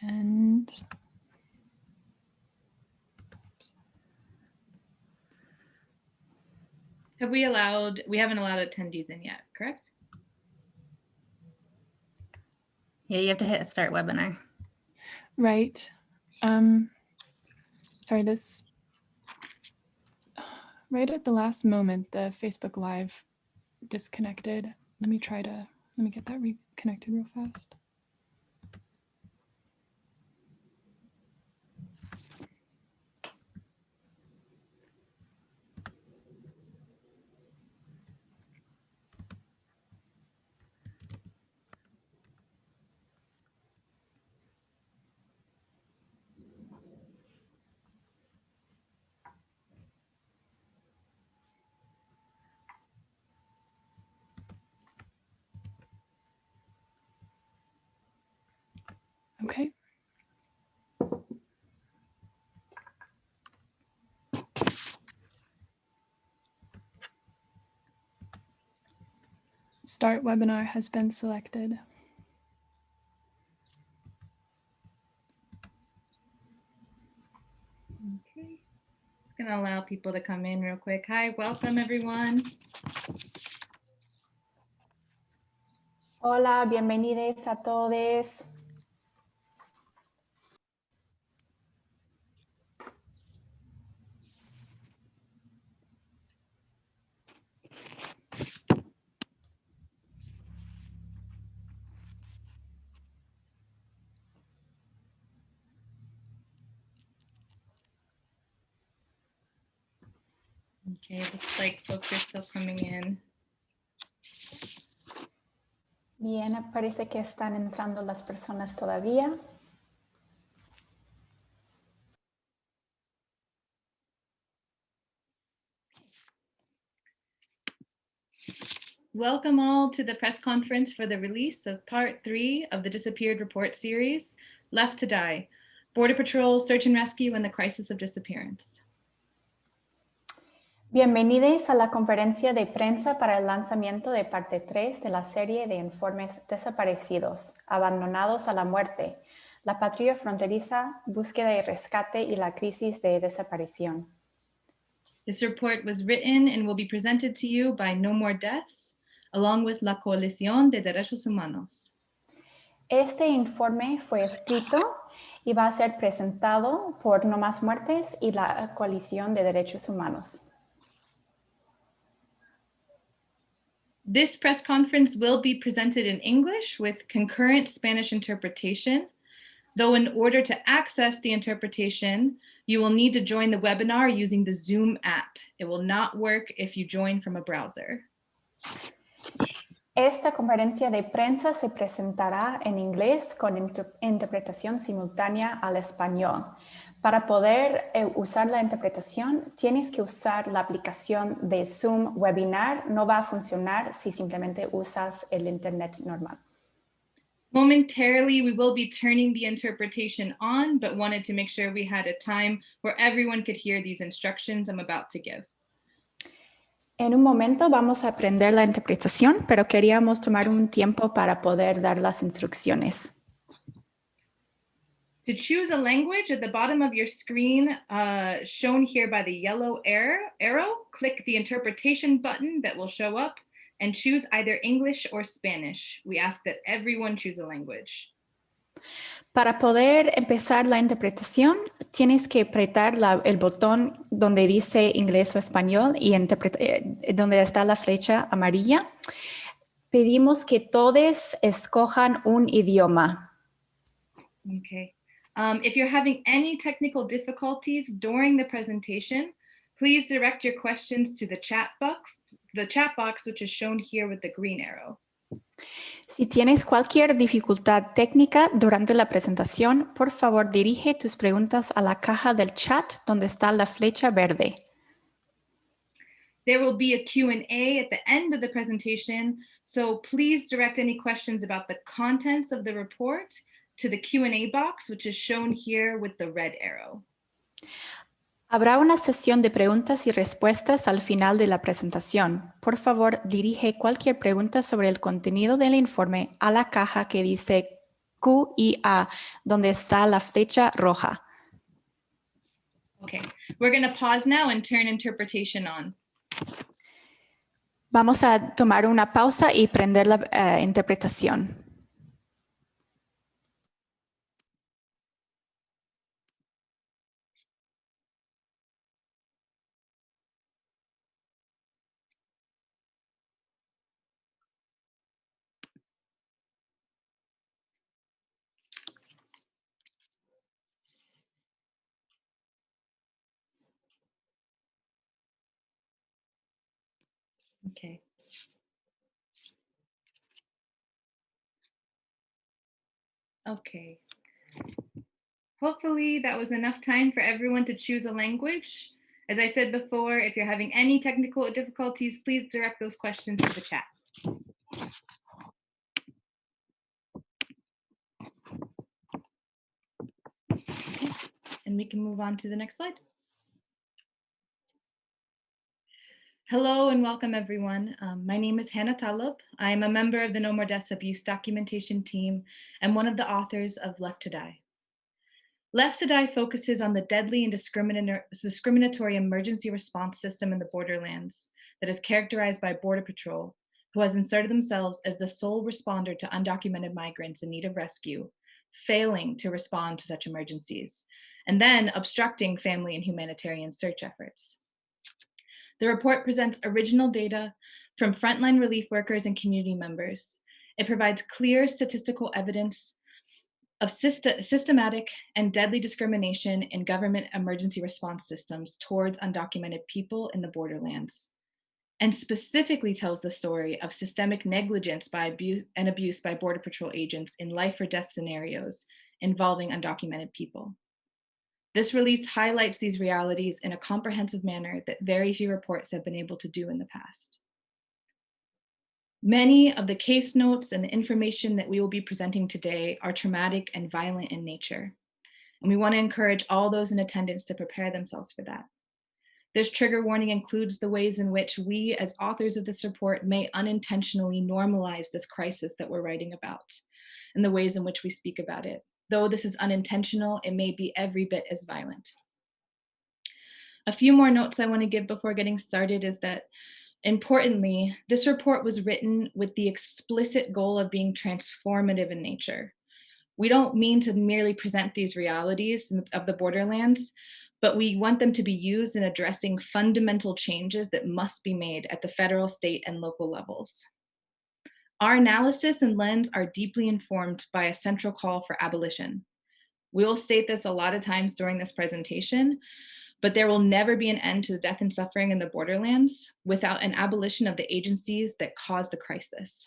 And we haven't allowed attendees in yet, correct? Yeah, you have to hit start webinar. right. Sorry, this right at the last moment, the Facebook Live disconnected. Let me get that reconnected real fast. Okay. Start webinar has been selected. Okay. Just gonna allow people to come in real quick. Hi, welcome everyone. Hola, bienvenidos a todos. Okay, looks like folks are still coming in. Bien, parece que están entrando las personas todavía. Welcome all to the press conference for the release of part 3 of the Disappeared Report series, Left to Die, Border Patrol, Search and Rescue, and the Crisis of Disappearance. Bienvenidos a la conferencia de prensa para el lanzamiento de parte 3 de la serie de informes Desaparecidos, Abandonados a la Muerte, la Patrulla Fronteriza, Búsqueda y Rescate y la Crisis de Desaparición. This report was written and will be presented to you by No More Deaths, along with la Coalicion de Derechos Humanos. Este informe fue escrito y va a ser presentado por No Más Muertes y la Coalición de Derechos Humanos. This press conference will be presented in English with concurrent Spanish interpretation, though in order to access the interpretation, you will need to join the webinar using the Zoom app. It will not work if you join from a browser. Esta conferencia de prensa se presentará en inglés con interpretación simultánea al español. Para poder usar la interpretación, tienes que usar la aplicación de Zoom Webinar. No va a funcionar si simplemente usas el internet normal. Momentarily, we will be turning the interpretation on, but wanted to make sure we had a time where everyone could hear these instructions I'm about to give. En un momento vamos a aprender la interpretación, pero queríamos tomar un tiempo para poder dar las instrucciones. To choose a language, at the bottom of your screen, shown here by the yellow arrow, click the interpretation button that will show up and choose either English or Spanish. We ask that everyone choose a language. Para poder empezar la interpretación, tienes que apretar el botón donde dice inglés o español y donde está la flecha amarilla. Pedimos que todos escojan un idioma. Okay. If you're having any technical difficulties during the presentation, please direct your questions to the chat box, which is shown here with the green arrow. Si tienes cualquier dificultad técnica durante la presentación, por favor dirige tus preguntas a la caja del chat donde está la flecha verde. There will be a Q&A at the end of the presentation, so please direct any questions about the contents of the report to the Q&A box, which is shown here with the red arrow. Habrá una sesión de preguntas y respuestas al final de la presentación. Por favor, dirige cualquier pregunta sobre el contenido del informe a la caja que dice Q y A, donde está la flecha roja. Okay, we're going to pause now and turn interpretation on. Vamos a tomar una pausa y prender la interpretación. Okay. Okay. Hopefully that was enough time for everyone to choose a language. As I said before, if you're having any technical difficulties, please direct those questions to the chat. Okay. And we can move on to the next slide. Hello and welcome everyone. My name is Hannah Talib. I am a member of the No More Deaths Abuse documentation team and one of the authors of Left to Die. Left to Die focuses on the deadly and discriminatory emergency response system in the borderlands that is characterized by Border Patrol, who has inserted themselves as the sole responder to undocumented migrants in need of rescue, failing to respond to such emergencies, and then obstructing family and humanitarian search efforts. The report presents original data from frontline relief workers and community members. It provides clear statistical evidence of systematic and deadly discrimination in government emergency response systems towards undocumented people in the borderlands, and specifically tells the story of systemic negligence by abuse by Border Patrol agents in life or death scenarios involving undocumented people. This release highlights these realities in a comprehensive manner that very few reports have been able to do in the past. Many of the case notes and the information that we will be presenting today are traumatic and violent in nature, and we want to encourage all those in attendance to prepare themselves for that. This trigger warning includes the ways in which we, as authors of this report, may unintentionally normalize this crisis that we're writing about, and the ways in which we speak about it. Though this is unintentional, it may be every bit as violent. A few more notes I want to give before getting started is that, importantly, this report was written with the explicit goal of being transformative in nature. We don't mean to merely present these realities of the borderlands, but we want them to be used in addressing fundamental changes that must be made at the federal, state, and local levels. Our analysis and lens are deeply informed by a central call for abolition. We will state this a lot of times during this presentation, but there will never be an end to the death and suffering in the borderlands without an abolition of the agencies that caused the crisis.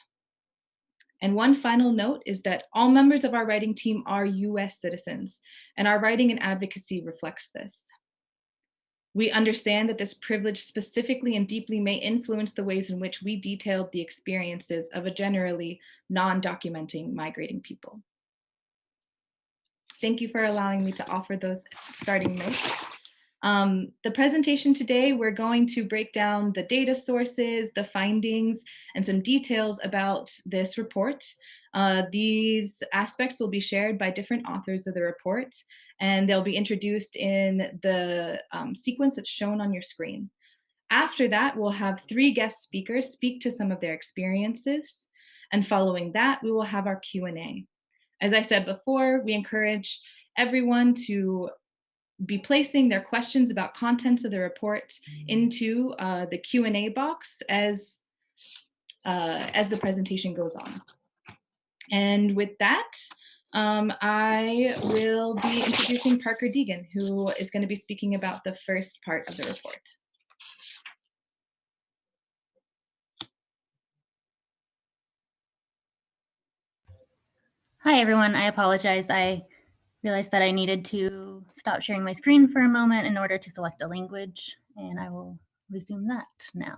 And one final note is that all members of our writing team are US citizens, and our writing and advocacy reflects this. We understand that this privilege specifically and deeply may influence the ways in which we detailed the experiences of a generally non-documenting migrating people. Thank you for allowing me to offer those starting notes. The presentation today, we're going to break down the data sources, the findings, and some details about this report. These aspects will be shared by different authors of the report, and they'll be introduced in the sequence that's shown on your screen. After that, we'll have 3 guest speakers speak to some of their experiences, and following that, we will have our Q&A. As I said before, we encourage everyone to be placing their questions about contents of the report into the Q&A box as the presentation goes on. And with that, I will be introducing Parker Deegan, who is going to be speaking about the first part of the report. Hi, everyone. I apologize. I realized that I needed to stop sharing my screen for a moment in order to select a language, and I will resume that now.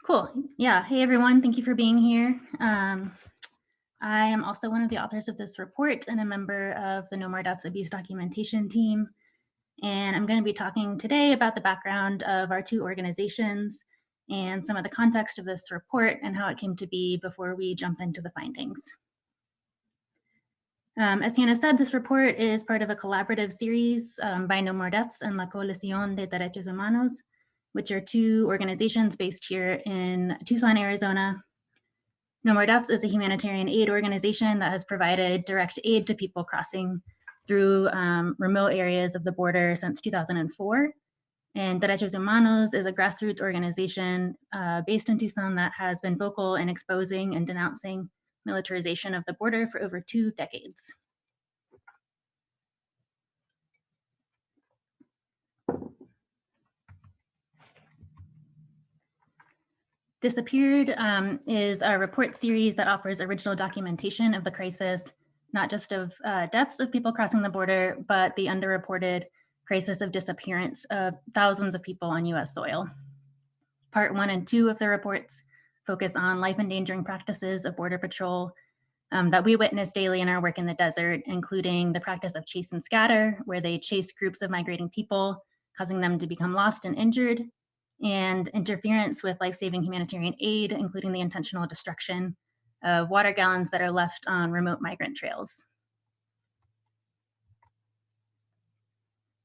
Cool. Yeah. Hey, everyone. Thank you for being here. I am also one of the authors of this report and a member of the No More Deaths Abuse documentation team. And I'm going to be talking today about the background of our 2 organizations and some of the context of this report and how it came to be before we jump into the findings. As Hannah said, this report is part of a collaborative series by No More Deaths and la Coalición de Derechos Humanos, which are two organizations based here in Tucson, Arizona. No More Deaths is a humanitarian aid organization that has provided direct aid to people crossing through remote areas of the border since 2004. And Derechos Humanos is a grassroots organization based in Tucson that has been vocal in exposing and denouncing militarization of the border for over 2 decades. Disappeared is a report series that offers original documentation of the crisis, not just of deaths of people crossing the border, but the underreported crisis of disappearance of thousands of people on US soil. Part 1 and 2 of the reports focus on life-endangering practices of Border Patrol that we witness daily in our work in the desert, including the practice of chase and scatter, where they chase groups of migrating people, causing them to become lost and injured, and interference with life-saving humanitarian aid, including the intentional destruction of water gallons that are left on remote migrant trails.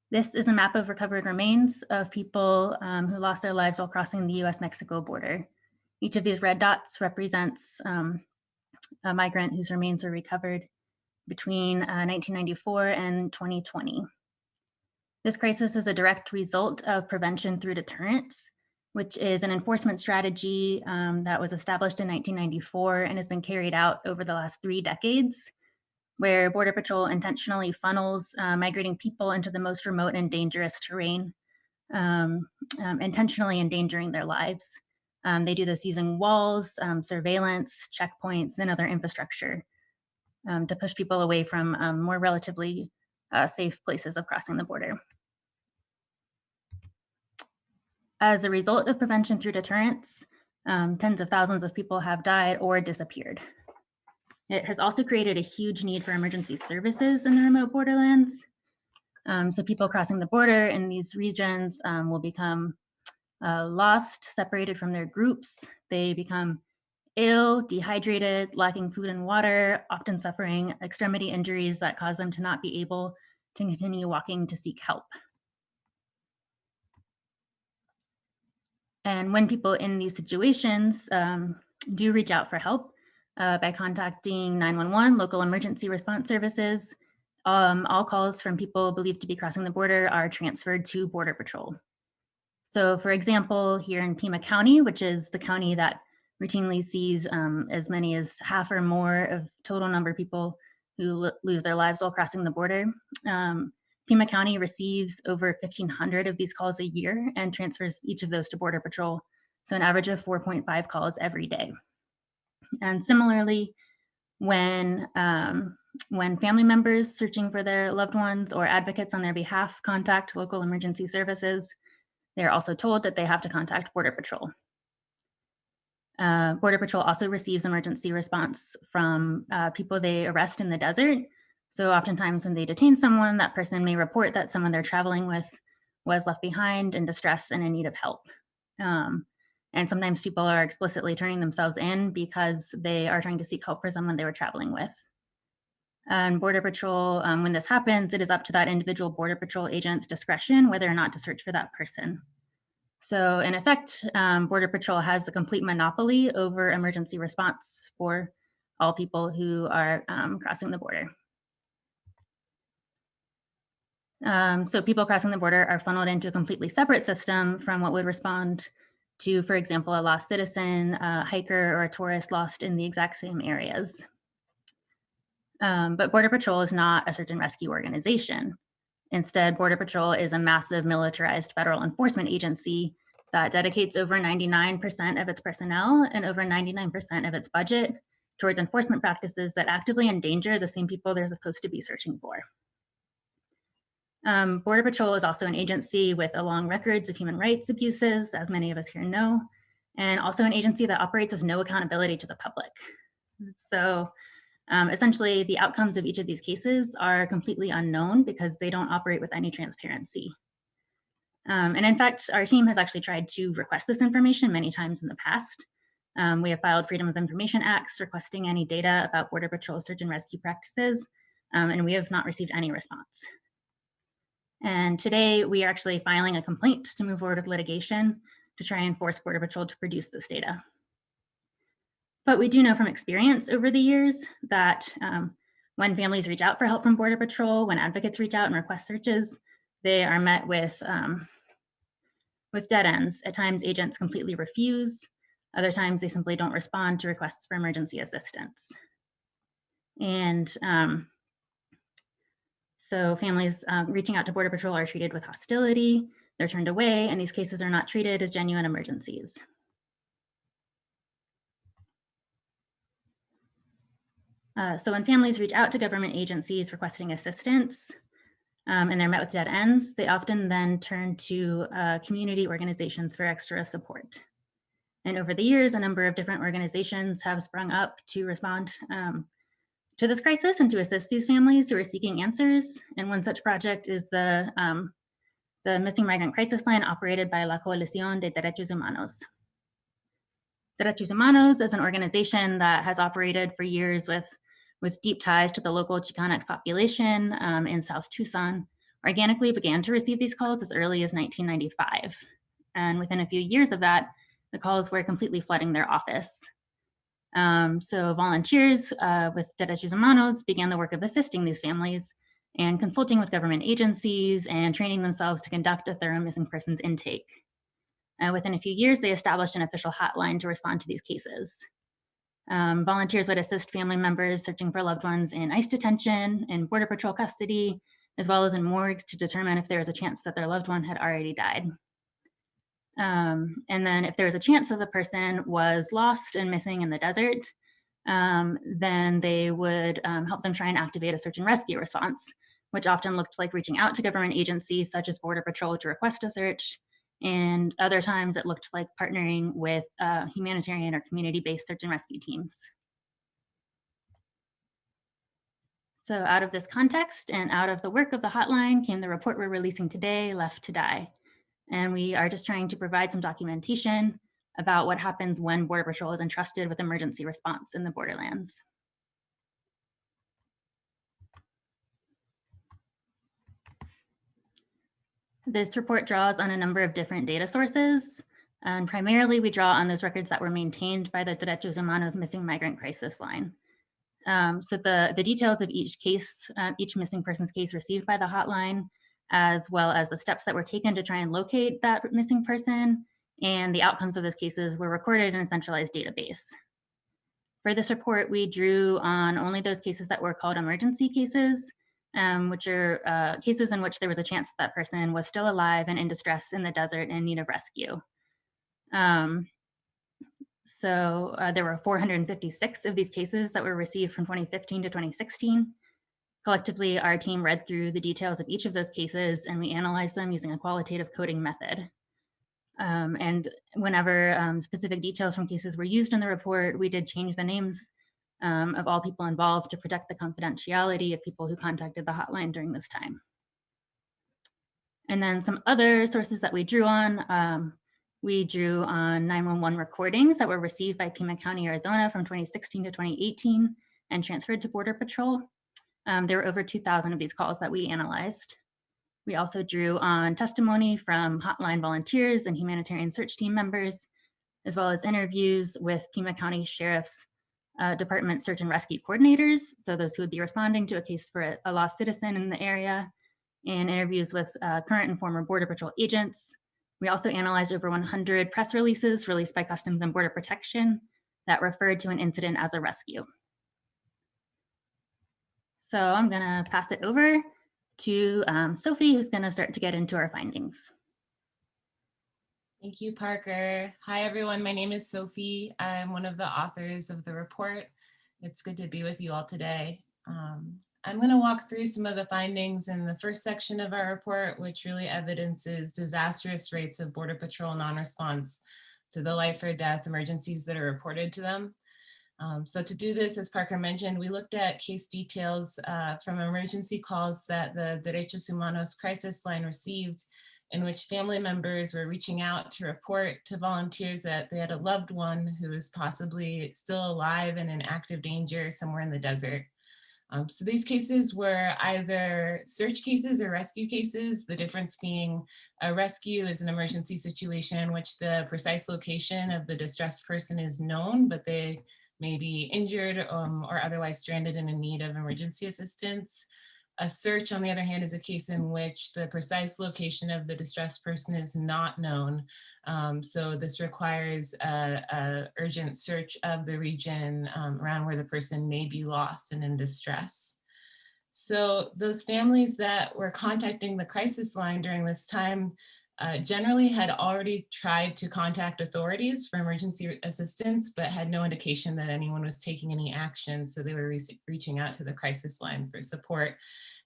This is a map of recovered remains of people who lost their lives while crossing the US-Mexico border. Each of these red dots represents a migrant whose remains were recovered between 1994 and 2020. This crisis is a direct result of prevention through deterrence, which is an enforcement strategy that was established in 1994 and has been carried out over the last 3 decades, where Border Patrol intentionally funnels migrating people into the most remote and dangerous terrain, intentionally endangering their lives. They do this using walls, surveillance, checkpoints, and other infrastructure to push people away from more relatively safe places of crossing the border. As a result of prevention through deterrence, tens of thousands of people have died or disappeared. It has also created a huge need for emergency services in the remote borderlands. So people crossing the border in these regions will become lost, separated from their groups. They become ill, dehydrated, lacking food and water, often suffering extremity injuries that cause them to not be able to continue walking to seek help. And when people in these situations do reach out for help by contacting 911, local emergency response services, all calls from people believed to be crossing the border are transferred to Border Patrol. So for example, here in Pima County, which is the county that routinely sees as many as half or more of total number of people who lose their lives while crossing the border, Pima County receives over 1,500 of these calls a year and transfers each of those to Border Patrol. So an average of 4.5 calls every day. And similarly, when family members searching for their loved ones or advocates on their behalf contact local emergency services, they're also told that they have to contact Border Patrol. Border Patrol also receives emergency response from people they arrest in the desert. So oftentimes when they detain someone, that person may report that someone they're traveling with was left behind in distress and in need of help. And sometimes people are explicitly turning themselves in because they are trying to seek help for someone they were traveling with. And Border Patrol, when this happens, it is up to that individual Border Patrol agent's discretion whether or not to search for that person. So in effect, Border Patrol has the complete monopoly over emergency response for all people who are crossing the border. So people crossing the border are funneled into a completely separate system from what would respond to, for example, a lost citizen, a hiker, or a tourist lost in the exact same areas. But Border Patrol is not a search and rescue organization. Instead, Border Patrol is a massive militarized federal enforcement agency that dedicates over 99% of its personnel and over 99% of its budget towards enforcement practices that actively endanger the same people they're supposed to be searching for. Border Patrol is also an agency with a long records of human rights abuses, as many of us here know, and also an agency that operates with no accountability to the public. So essentially, the outcomes of each of these cases are completely unknown because they don't operate with any transparency. And in fact, our team has actually tried to request this information many times in the past. We have filed Freedom of Information Acts requesting any data about Border Patrol search and rescue practices, and we have not received any response. And today we are actually filing a complaint to move forward with litigation to try and force Border Patrol to produce this data. But we do know from experience over the years that when families reach out for help from Border Patrol, when advocates reach out and request searches, they are met with dead ends. At times, agents completely refuse. Other times, they simply don't respond to requests for emergency assistance. And so families reaching out to Border Patrol are treated with hostility, they're turned away, and these cases are not treated as genuine emergencies. So when families reach out to government agencies requesting assistance and they're met with dead ends, they often then turn to community organizations for extra support. And over the years, a number of different organizations have sprung up to respond to this crisis and to assist these families who are seeking answers. And one such project is the Missing Migrant Crisis Line operated by La Coalicion de Derechos Humanos. Derechos Humanos is an organization that has operated for years with deep ties to the local Chicanx population in South Tucson, organically began to receive these calls as early as 1995. And within a few years of that, the calls were completely flooding their office. So volunteers with Derechos Humanos began the work of assisting these families and consulting with government agencies and training themselves to conduct a thorough missing persons intake. Within a few years, they established an official hotline to respond to these cases. Volunteers would assist family members searching for loved ones in ICE detention, in Border Patrol custody, as well as in morgues to determine if there was a chance that their loved one had already died. And then if there was a chance that the person was lost and missing in the desert, then they would help them try and activate a search and rescue response, which often looked like reaching out to government agencies such as Border Patrol to request a search. And other times it looked like partnering with humanitarian or community-based search and rescue teams. So out of this context and out of the work of the hotline came the report we're releasing today, Left to Die. And we are just trying to provide some documentation about what happens when Border Patrol is entrusted with emergency response in the borderlands. This report draws on a number of different data sources, and primarily we draw on those records that were maintained by the Derechos Humanos Missing Migrant Crisis Line. So the details of each case, each missing persons case received by the hotline, as well as the steps that were taken to try and locate that missing person, and the outcomes of those cases were recorded in a centralized database. For this report, we drew on only those cases that were called emergency cases, which are cases in which there was a chance that person was still alive and in distress in the desert in need of rescue. So there were 456 of these cases that were received from 2015 to 2016. Collectively, our team read through the details of each of those cases and we analyzed them using a qualitative coding method. And whenever specific details from cases were used in the report, we did change the names of all people involved to protect the confidentiality of people who contacted the hotline during this time. And then some other sources that we drew on 911 recordings that were received by Pima County, Arizona from 2016 to 2018 and transferred to Border Patrol. There were over 2,000 of these calls that we analyzed. We also drew on testimony from hotline volunteers and humanitarian search team members, as well as interviews with Pima County Sheriff's Department search and rescue coordinators, so those who would be responding to a case for a lost citizen in the area, and interviews with current and former Border Patrol agents. We also analyzed over 100 press releases released by Customs and Border Protection that referred to an incident as a rescue. So I'm gonna pass it over to Sophie, who's gonna start to get into our findings. Thank you, Parker. Hi, everyone. My name is Sophie. I'm one of the authors of the report. It's good to be with you all today. I'm going to walk through some of the findings in the first section of our report, which really evidences disastrous rates of Border Patrol non-response to the life or death emergencies that are reported to them. So to do this, as Parker mentioned, we looked at case details from emergency calls that the Derechos Humanos crisis line received in which family members were reaching out to report to volunteers that they had a loved one who was possibly still alive and in active danger somewhere in the desert. So these cases were either search cases or rescue cases, the difference being a rescue is an emergency situation in which the precise location of the distressed person is known, but they may be injured or otherwise stranded and in need of emergency assistance. A search, on the other hand, is a case in which the precise location of the distressed person is not known. So this requires a urgent search of the region around where the person may be lost and in distress. So those families that were contacting the crisis line during this time generally had already tried to contact authorities for emergency assistance, but had no indication that anyone was taking any action. So they were reaching out to the crisis line for support.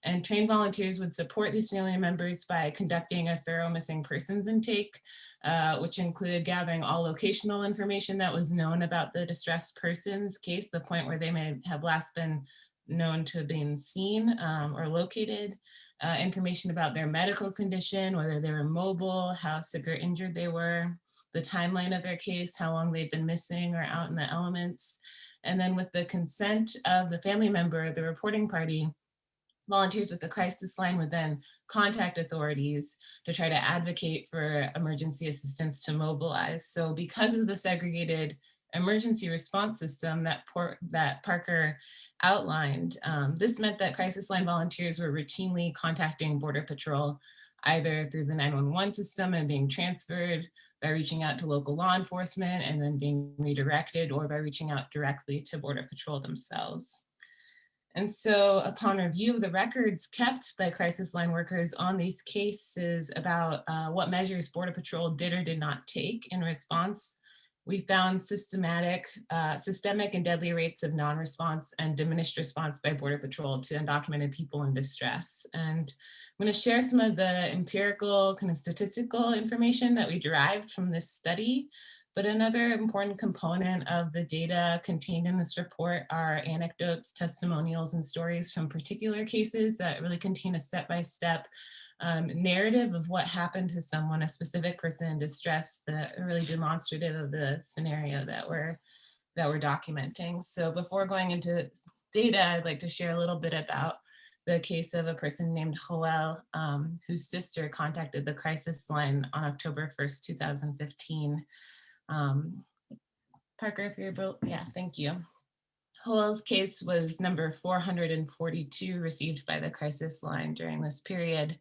And trained volunteers would support these family members by conducting a thorough missing persons intake, which included gathering all locational information that was known about the distressed person's case, the point where they may have last been known to have been seen or located, information about their medical condition, whether they were mobile, how sick or injured they were, the timeline of their case, how long they've been missing or out in the elements. And then with the consent of the family member, the reporting party, volunteers with the crisis line would then contact authorities to try to advocate for emergency assistance to mobilize. So because of the segregated emergency response system that Parker outlined, this meant that crisis line volunteers were routinely contacting Border Patrol, either through the 911 system and being transferred, by reaching out to local law enforcement and then being redirected, or by reaching out directly to Border Patrol themselves. And so upon review of the records kept by crisis line workers on these cases about what measures Border Patrol did or did not take in response, we found systemic and deadly rates of non-response and diminished response by Border Patrol to undocumented people in distress. And I'm going to share some of the empirical kind of statistical information that we derived from this study. But another important component of the data contained in this report are anecdotes, testimonials, and stories from particular cases that really contain a step-by-step narrative of what happened to someone, a specific person in distress, that are really demonstrative of the scenario that we're documenting. So before going into data, I'd like to share a little bit about the case of a person named Joel, whose sister contacted the crisis line on October 1st, 2015. Parker, if you're able, yeah, thank you. Joel's case was number 442 received by the crisis line during this period.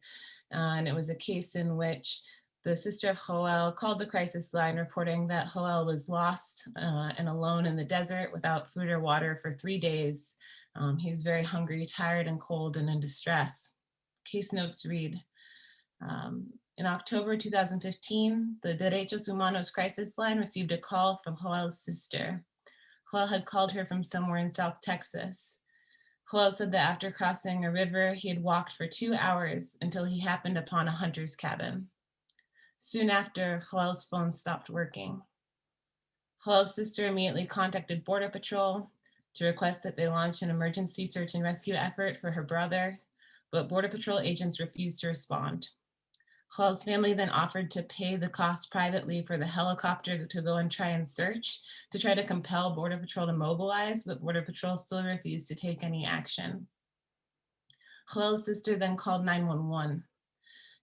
And it was a case in which the sister of Joel called the crisis line reporting that Joel was lost and alone in the desert without food or water for 3 days. He was very hungry, tired, and cold, and in distress. Case notes read, in October 2015, the Derechos Humanos crisis line received a call from Joel's sister. Joel had called her from somewhere in South Texas. Joel said that after crossing a river, he had walked for 2 hours until he happened upon a hunter's cabin. Soon after, Joel's phone stopped working. Joel's sister immediately contacted Border Patrol to request that they launch an emergency search and rescue effort for her brother, but Border Patrol agents refused to respond. Joel's family then offered to pay the cost privately for the helicopter to go and try and search, to try to compel Border Patrol to mobilize, but Border Patrol still refused to take any action. Joel's sister then called 911.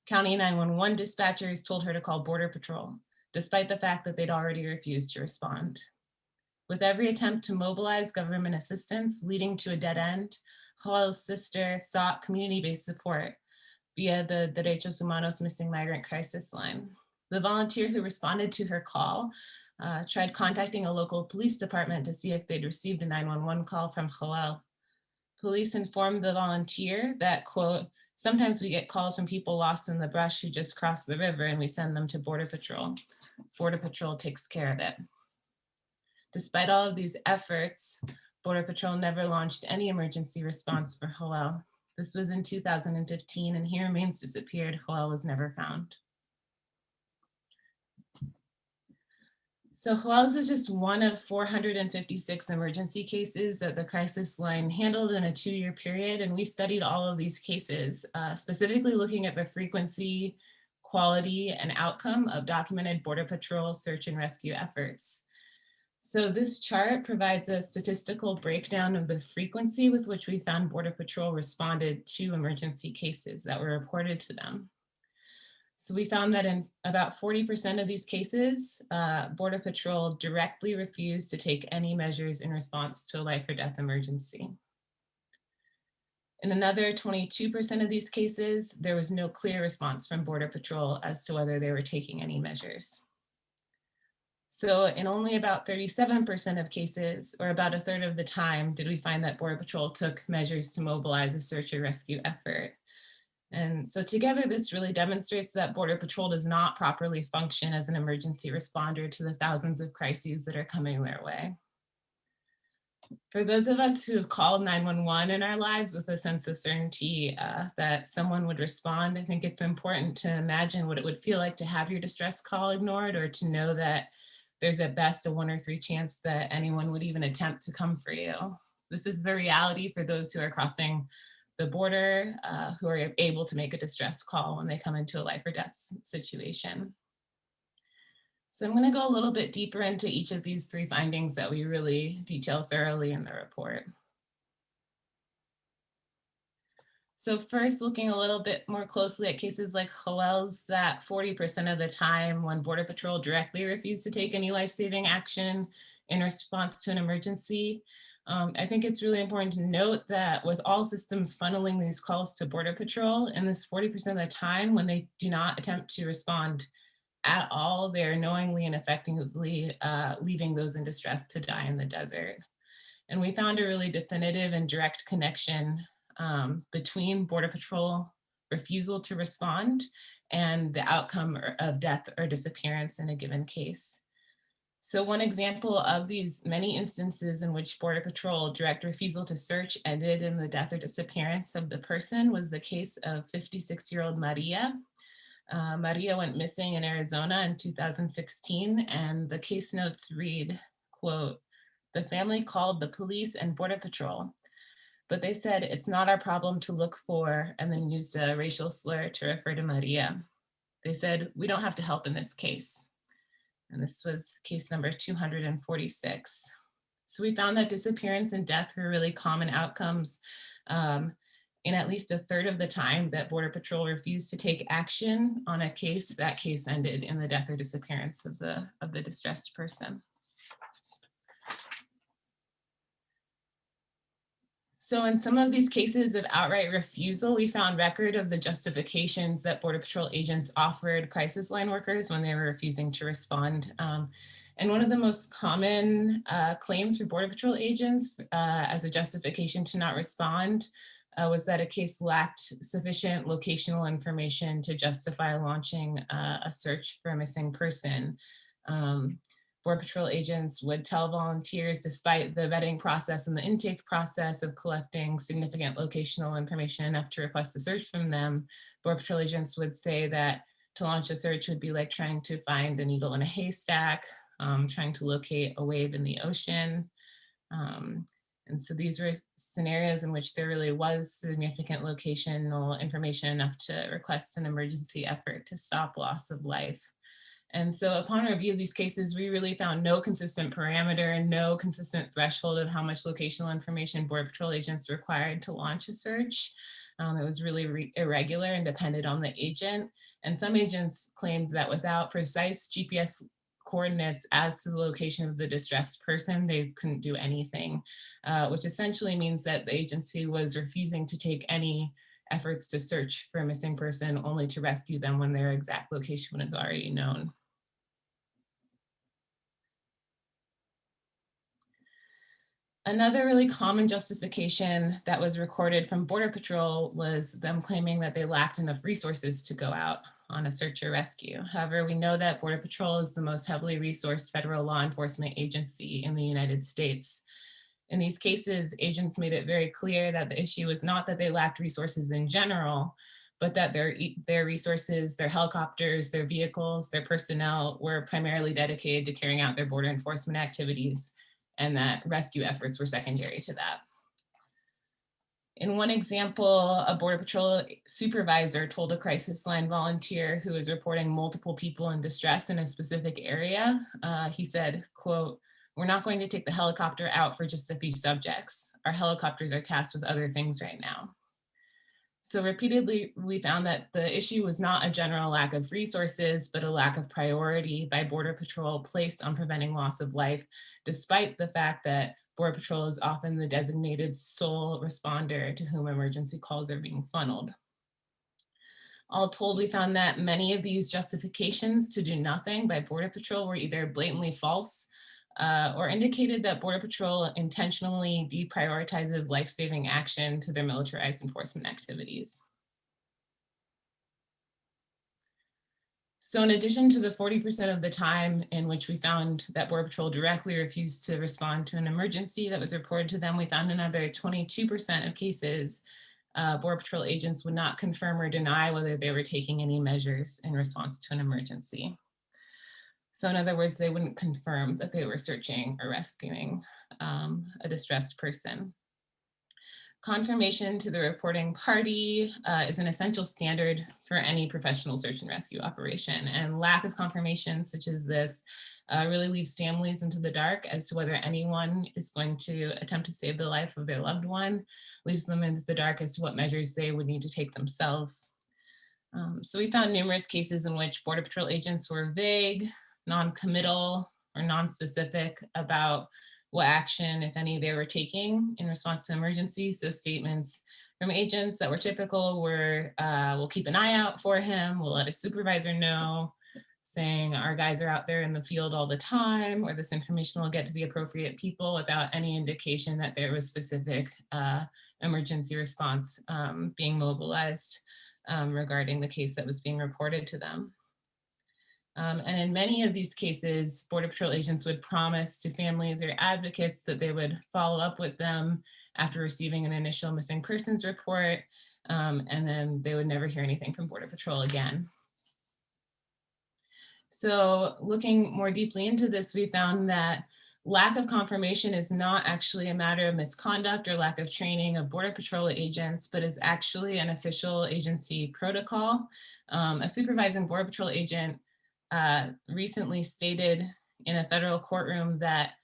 County 911 dispatchers told her to call Border Patrol, despite the fact that they'd already refused to respond. With every attempt to mobilize government assistance leading to a dead end, Joel's sister sought community-based support via the Derechos Humanos Missing Migrant Crisis Line. The volunteer who responded to her call tried contacting a local police department to see if they'd received a 911 call from Joel. Police informed the volunteer that, quote, sometimes we get calls from people lost in the brush who just crossed the river and we send them to Border Patrol. Border Patrol takes care of it. Despite all of these efforts, Border Patrol never launched any emergency response for Joel. This was in 2015, and he remains disappeared. Joel was never found. So Joel's is just one of 456 emergency cases that the crisis line handled in a 2-year period, and we studied all of these cases, specifically looking at the frequency, quality, and outcome of documented Border Patrol search and rescue efforts. So this chart provides a statistical breakdown of the frequency with which we found Border Patrol responded to emergency cases that were reported to them. So we found that in about 40% of these cases, Border Patrol directly refused to take any measures in response to a life or death emergency. In another 22% of these cases, there was no clear response from Border Patrol as to whether they were taking any measures. So in only about 37% of cases, or about a third of the time, did we find that Border Patrol took measures to mobilize a search or rescue effort. And so together, this really demonstrates that Border Patrol does not properly function as an emergency responder to the thousands of crises that are coming their way. For those of us who have called 911 in our lives with a sense of certainty that someone would respond, I think it's important to imagine what it would feel like to have your distress call ignored, or to know that there's at best a 1 or 3 chance that anyone would even attempt to come for you. This is the reality for those who are crossing the border, who are able to make a distress call when they come into a life or death situation. So I'm going to go a little bit deeper into each of these 3 findings that we really detail thoroughly in the report. So first, looking a little bit more closely at cases like Joel's, that 40% of the time when Border Patrol directly refused to take any life-saving action in response to an emergency, I think it's really important to note that with all systems funneling these calls to Border Patrol, in this 40% of the time when they do not attempt to respond at all, they're knowingly and effectively leaving those in distress to die in the desert. And we found a really definitive and direct connection between Border Patrol refusal to respond and the outcome of death or disappearance in a given case. So one example of these many instances in which Border Patrol direct refusal to search ended in the death or disappearance of the person was the case of 56-year-old Maria. Maria went missing in Arizona in 2016, and the case notes read, quote, "The family called the police and Border Patrol, but they said it's not our problem to look for," and then used a racial slur to refer to Maria. They said, "We don't have to help in this case." And this was case number 246. So we found that disappearance and death were really common outcomes in at least a third of the time that Border Patrol refused to take action on a case. That case ended in the death or disappearance of the distressed person. So in some of these cases of outright refusal, we found record of the justifications that Border Patrol agents offered crisis line workers when they were refusing to respond. And one of the most common claims for Border Patrol agents as a justification to not respond was that a case lacked sufficient locational information to justify launching a search for a missing person. Border Patrol agents would tell volunteers, despite the vetting process and the intake process of collecting significant locational information enough to request a search from them, Border Patrol agents would say that to launch a search would be like trying to find a needle in a haystack, trying to locate a wave in the ocean. And so these were scenarios in which there really was significant locational information enough to request an emergency effort to stop loss of life. And so upon review of these cases, we really found no consistent parameter and no consistent threshold of how much locational information Border Patrol agents required to launch a search. It was really irregular and depended on the agent. And some agents claimed that without precise GPS coordinates as to the location of the distressed person, they couldn't do anything, which essentially means that the agency was refusing to take any efforts to search for a missing person, only to rescue them when their exact location was already known. Another really common justification that was recorded from Border Patrol was them claiming that they lacked enough resources to go out on a search or rescue. However, we know that Border Patrol is the most heavily resourced federal law enforcement agency in the United States. In these cases, agents made it very clear that the issue was not that they lacked resources in general, but that their resources, their helicopters, their vehicles, their personnel were primarily dedicated to carrying out their border enforcement activities, and that rescue efforts were secondary to that. In one example, a Border Patrol supervisor told a crisis line volunteer who was reporting multiple people in distress in a specific area, he said, quote, "We're not going to take the helicopter out for just a few subjects. Our helicopters are tasked with other things right now." So repeatedly, we found that the issue was not a general lack of resources, but a lack of priority by Border Patrol placed on preventing loss of life, despite the fact that Border Patrol is often the designated sole responder to whom emergency calls are being funneled. All told, we found that many of these justifications to do nothing by Border Patrol were either blatantly false or indicated that Border Patrol intentionally deprioritizes life-saving action to their militarized enforcement activities. So in addition to the 40% of the time in which we found that Border Patrol directly refused to respond to an emergency that was reported to them, we found another 22% of cases Border Patrol agents would not confirm or deny whether they were taking any measures in response to an emergency. So in other words, they wouldn't confirm that they were searching or rescuing a distressed person. Confirmation to the reporting party is an essential standard for any professional search and rescue operation, and lack of confirmation such as this really leaves families into the dark as to whether anyone is going to attempt to save the life of their loved one, leaves them into the dark as to what measures they would need to take themselves. So we found numerous cases in which Border Patrol agents were vague, non-committal, or non-specific about what action, if any, they were taking in response to emergency. So statements from agents that were typical were, "We'll keep an eye out for him, we'll let a supervisor know," saying, "Our guys are out there in the field all the time," or "This information will get to the appropriate people," without any indication that there was specific emergency response being mobilized regarding the case that was being reported to them. And in many of these cases, Border Patrol agents would promise to families or advocates that they would follow up with them after receiving an initial missing persons report, and then they would never hear anything from Border Patrol again. So looking more deeply into this, we found that lack of confirmation is not actually a matter of misconduct or lack of training of Border Patrol agents, but is actually an official agency protocol. A supervising Border Patrol agent recently stated in a federal courtroom that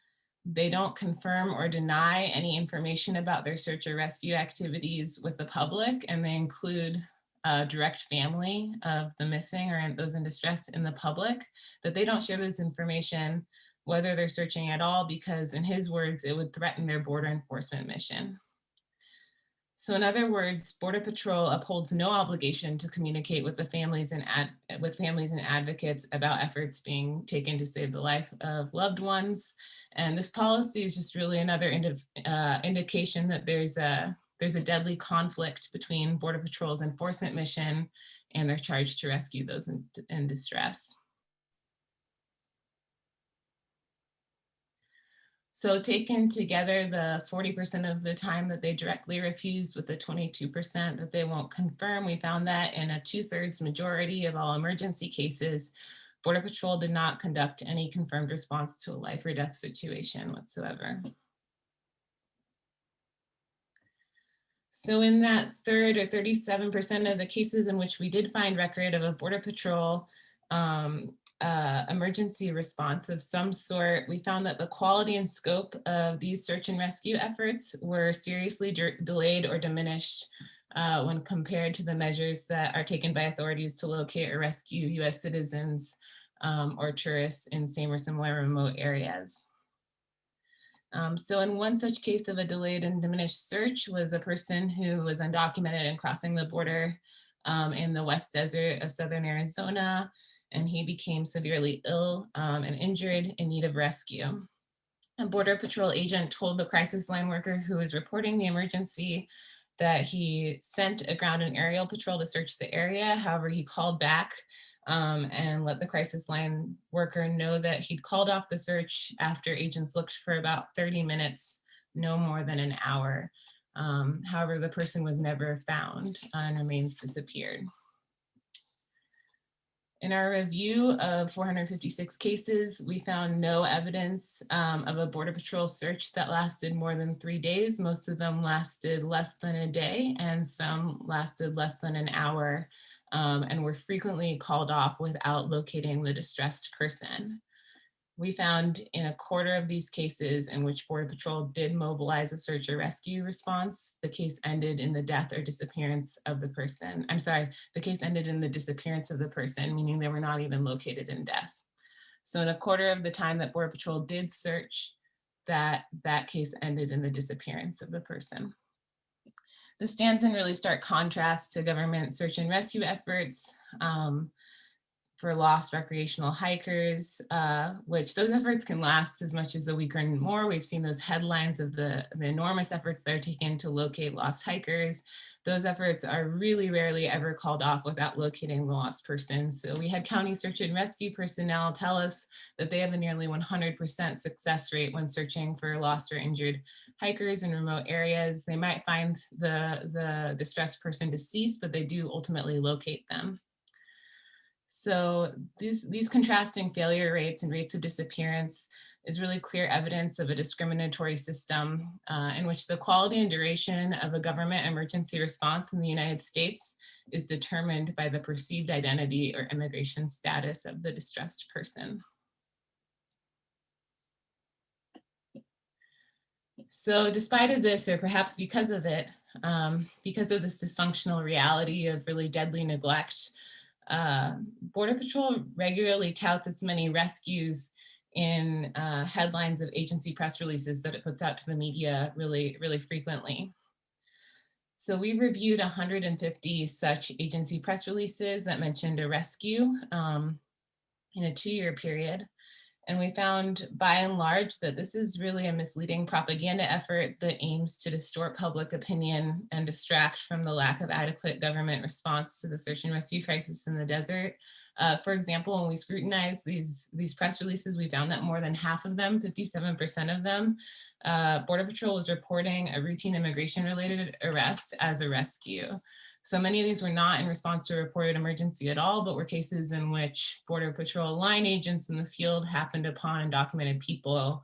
they don't confirm or deny any information about their search or rescue activities with the public, and they include direct family of the missing or those in distress in the public, that they don't share this information whether they're searching at all, because in his words, it would threaten their border enforcement mission. So in other words, Border Patrol upholds no obligation to communicate with the families and advocates about efforts being taken to save the life of loved ones. And this policy is just really another indication that there's a deadly conflict between Border Patrol's enforcement mission and their charge to rescue those in distress. So taken together, the 40% of the time that they directly refuse with the 22% that they won't confirm, we found that in a 2/3 majority of all emergency cases, Border Patrol did not conduct any confirmed response to a life or death situation whatsoever. So in that third, or 37% of the cases in which we did find record of a Border Patrol emergency response of some sort, we found that the quality and scope of these search and rescue efforts were seriously delayed or diminished when compared to the measures that are taken by authorities to locate or rescue US citizens or tourists in same or similar remote areas. So in one such case of a delayed and diminished search was a person who was undocumented and crossing the border in the West Desert of Southern Arizona, and he became severely ill and injured in need of rescue. A Border Patrol agent told the crisis line worker who was reporting the emergency that he sent a ground and aerial patrol to search the area. However, he called back and let the crisis line worker know that he'd called off the search after agents looked for about 30 minutes, no more than an hour. However, the person was never found and remains disappeared. In our review of 456 cases, we found no evidence of a Border Patrol search that lasted more than 3 days. Most of them lasted less than a day, and some lasted less than an hour, and were frequently called off without locating the distressed person. We found in a quarter of these cases in which Border Patrol did mobilize a search or rescue response, the case ended in the death or disappearance of the person. I'm sorry, the case ended in the disappearance of the person, meaning they were not even located in death. So in a quarter of the time that Border Patrol did search, that case ended in the disappearance of the person. This stands in really stark contrast to government search and rescue efforts for lost recreational hikers, which those efforts can last as much as a week or more. We've seen those headlines of the enormous efforts that are taken to locate lost hikers. Those efforts are really rarely ever called off without locating the lost person. So we had county search and rescue personnel tell us that they have a nearly 100% success rate when searching for lost or injured hikers in remote areas. They might find the distressed person deceased, but they do ultimately locate them. So these contrasting failure rates and rates of disappearance is really clear evidence of a discriminatory system in which the quality and duration of a government emergency response in the United States is determined by the perceived identity or immigration status of the distressed person. So despite of this, or perhaps because of it, because of this dysfunctional reality of really deadly neglect, Border Patrol regularly touts its many rescues in headlines of agency press releases that it puts out to the media really frequently. So we reviewed 150 such agency press releases that mentioned a rescue in a 2-year period. And we found by and large that this is really a misleading propaganda effort that aims to distort public opinion and distract from the lack of adequate government response to the search and rescue crisis in the desert. For example, when we scrutinized these press releases, we found that more than half of them, 57% of them, Border Patrol was reporting a routine immigration-related arrest as a rescue. So many of these were not in response to a reported emergency at all, but were cases in which Border Patrol line agents in the field happened upon undocumented people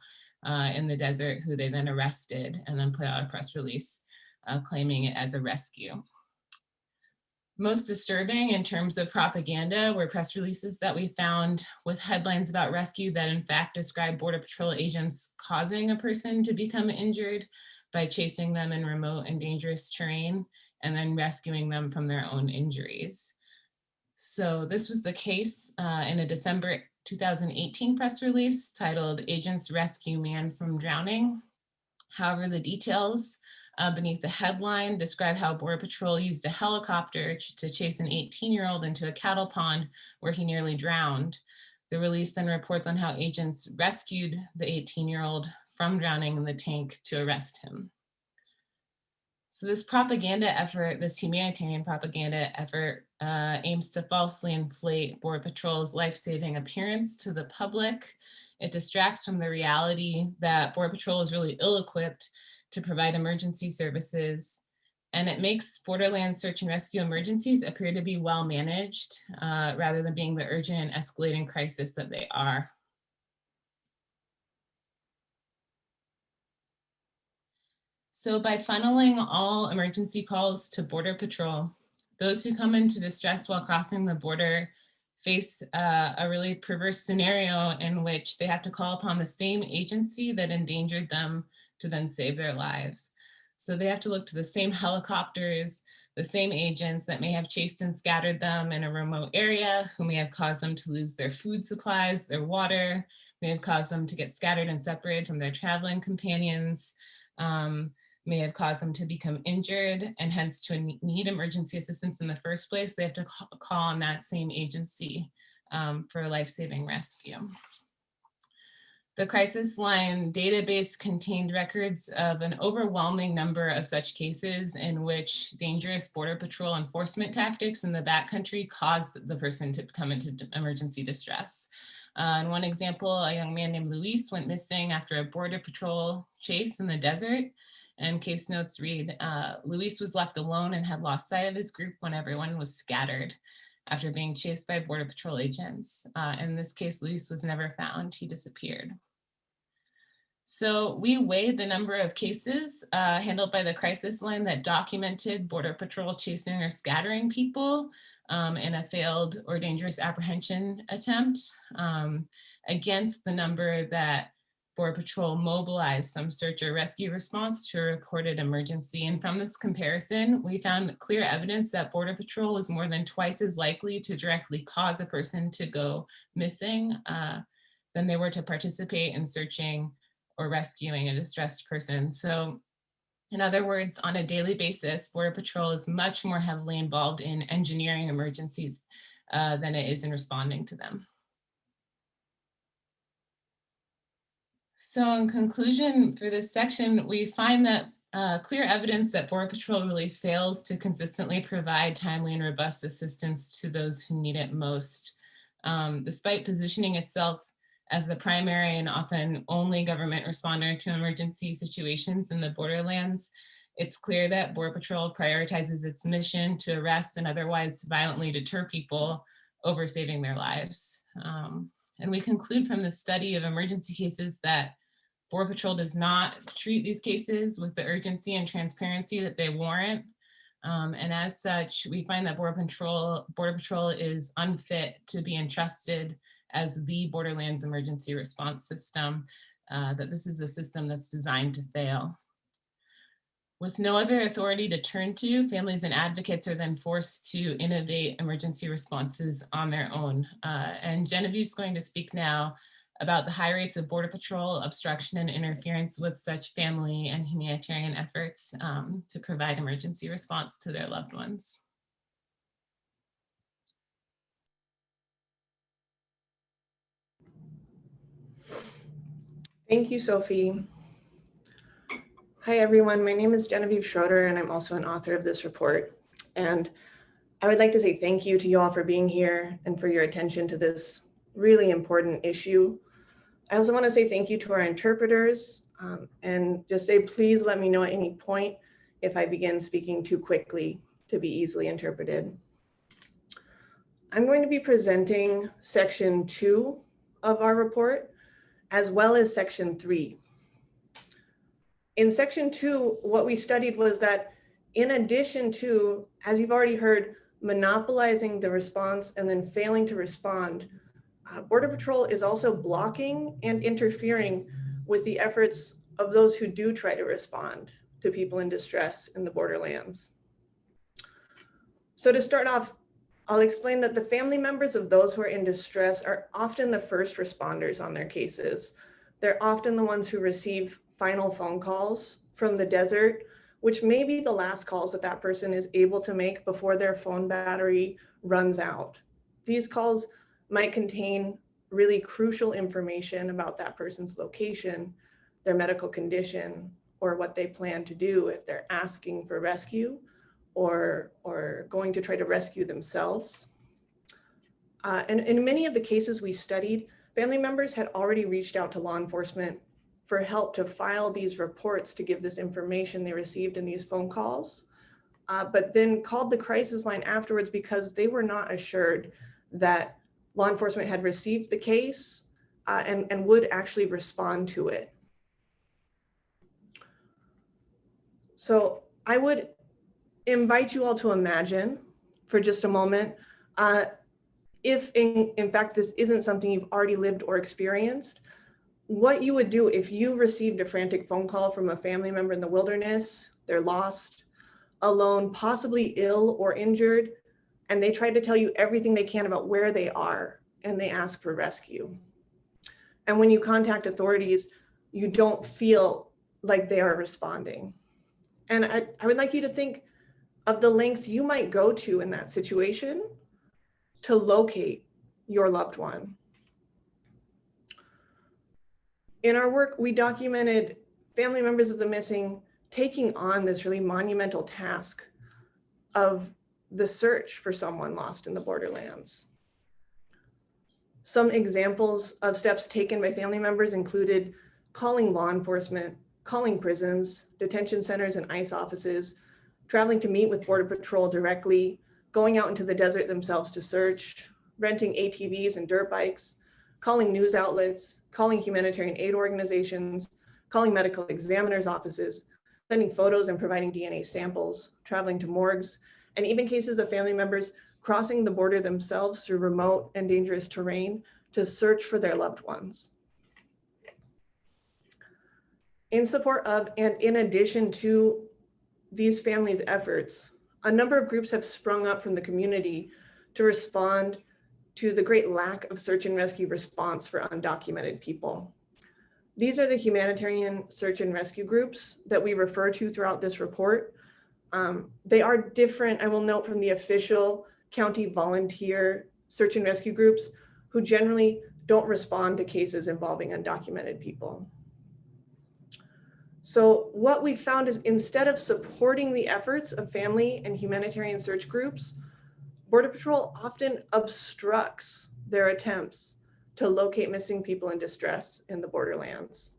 in the desert who they then arrested and then put out a press release claiming it as a rescue. Most disturbing in terms of propaganda were press releases that we found with headlines about rescue that in fact describe Border Patrol agents causing a person to become injured by chasing them in remote and dangerous terrain and then rescuing them from their own injuries. So this was the case in a December 2018 press release titled "Agents Rescue Man from Drowning." However, the details beneath the headline describe how Border Patrol used a helicopter to chase an 18-year-old into a cattle pond where he nearly drowned. The release then reports on how agents rescued the 18-year-old from drowning in the tank to arrest him. So this propaganda effort, this humanitarian propaganda effort, aims to falsely inflate Border Patrol's life-saving appearance to the public. It distracts from the reality that Border Patrol is really ill-equipped to provide emergency services, and it makes borderland search and rescue emergencies appear to be well managed rather than being the urgent and escalating crisis that they are. So by funneling all emergency calls to Border Patrol, those who come into distress while crossing the border face a really perverse scenario in which they have to call upon the same agency that endangered them to then save their lives. So they have to look to the same helicopters, the same agents that may have chased and scattered them in a remote area, who may have caused them to lose their food supplies, their water, may have caused them to get scattered and separated from their traveling companions, may have caused them to become injured and hence to need emergency assistance in the first place. They have to call on that same agency for a life-saving rescue. The crisis line database contained records of an overwhelming number of such cases in which dangerous Border Patrol enforcement tactics in the backcountry caused the person to come into emergency distress. In one example, a young man named Luis went missing after a Border Patrol chase in the desert. And case notes read, Luis was left alone and had lost sight of his group when everyone was scattered. after being chased by Border Patrol agents. In this case, Luis was never found. He disappeared. So we weighed the number of cases handled by the crisis line that documented Border Patrol chasing or scattering people in a failed or dangerous apprehension attempt against the number that Border Patrol mobilized some search or rescue response to a reported emergency. And from this comparison, we found clear evidence that Border Patrol was more than twice as likely to directly cause a person to go missing than they were to participate in searching or rescuing a distressed person. So in other words, on a daily basis, Border Patrol is much more heavily involved in engineering emergencies than it is in responding to them. So in conclusion for this section, we find that clear evidence that Border Patrol really fails to consistently provide timely and robust assistance to those who need it most, despite positioning itself as the primary and often only government responder to emergency situations in the borderlands. It's clear that Border Patrol prioritizes its mission to arrest and otherwise violently deter people over saving their lives. And we conclude from the study of emergency cases that Border Patrol does not treat these cases with the urgency and transparency that they warrant. And as such, we find that Border Patrol is unfit to be entrusted as the Borderlands emergency response system, that this is a system that's designed to fail. With no other authority to turn to, families and advocates are then forced to innovate emergency responses on their own. And Genevieve's going to speak now about the high rates of Border Patrol obstruction and interference with such family and humanitarian efforts to provide emergency response to their loved ones. Thank you, Sophie. Hi, everyone. My name is Genevieve Schroeder, and I'm also an author of this report. And I would like to say thank you to you all for being here and for your attention to this really important issue. I also want to say thank you to our interpreters and just say, please let me know at any point if I begin speaking too quickly to be easily interpreted. I'm going to be presenting section 2 of our report, as well as section 3. In section 2, what we studied was that in addition to, as you've already heard, monopolizing the response and then failing to respond, Border Patrol is also blocking and interfering with the efforts of those who do try to respond to people in distress in the borderlands. So to start off, I'll explain that the family members of those who are in distress are often the first responders on their cases. They're often the ones who receive final phone calls from the desert, which may be the last calls that person is able to make before their phone battery runs out. These calls might contain really crucial information about that person's location, their medical condition, or what they plan to do if they're asking for rescue or going to try to rescue themselves. And in many of the cases we studied, family members had already reached out to law enforcement for help to file these reports to give this information they received in these phone calls, but then called the crisis line afterwards because they were not assured that law enforcement had received the case and would actually respond to it. So I would invite you all to imagine for just a moment, if in fact this isn't something you've already lived or experienced, what you would do if you received a frantic phone call from a family member in the wilderness, they're lost, alone, possibly ill or injured, and they try to tell you everything they can about where they are, and they ask for rescue. And when you contact authorities, you don't feel like they are responding. And I would like you to think of the lengths you might go to in that situation to locate your loved one. In our work, we documented family members of the missing taking on this really monumental task of the search for someone lost in the borderlands. Some examples of steps taken by family members included calling law enforcement, calling prisons, detention centers, and ICE offices, traveling to meet with Border Patrol directly, going out into the desert themselves to search, renting ATVs and dirt bikes, calling news outlets, calling humanitarian aid organizations, calling medical examiners' offices, sending photos and providing DNA samples, traveling to morgues, and even cases of family members crossing the border themselves through remote and dangerous terrain to search for their loved ones. In support of and in addition to these families' efforts, a number of groups have sprung up from the community to respond to the great lack of search and rescue response for undocumented people. These are the humanitarian search and rescue groups that we refer to throughout this report. They are different, I will note, from the official county volunteer search and rescue groups who generally don't respond to cases involving undocumented people. So what we found is instead of supporting the efforts of family and humanitarian search groups, Border Patrol often obstructs their attempts to locate missing people in distress in the borderlands.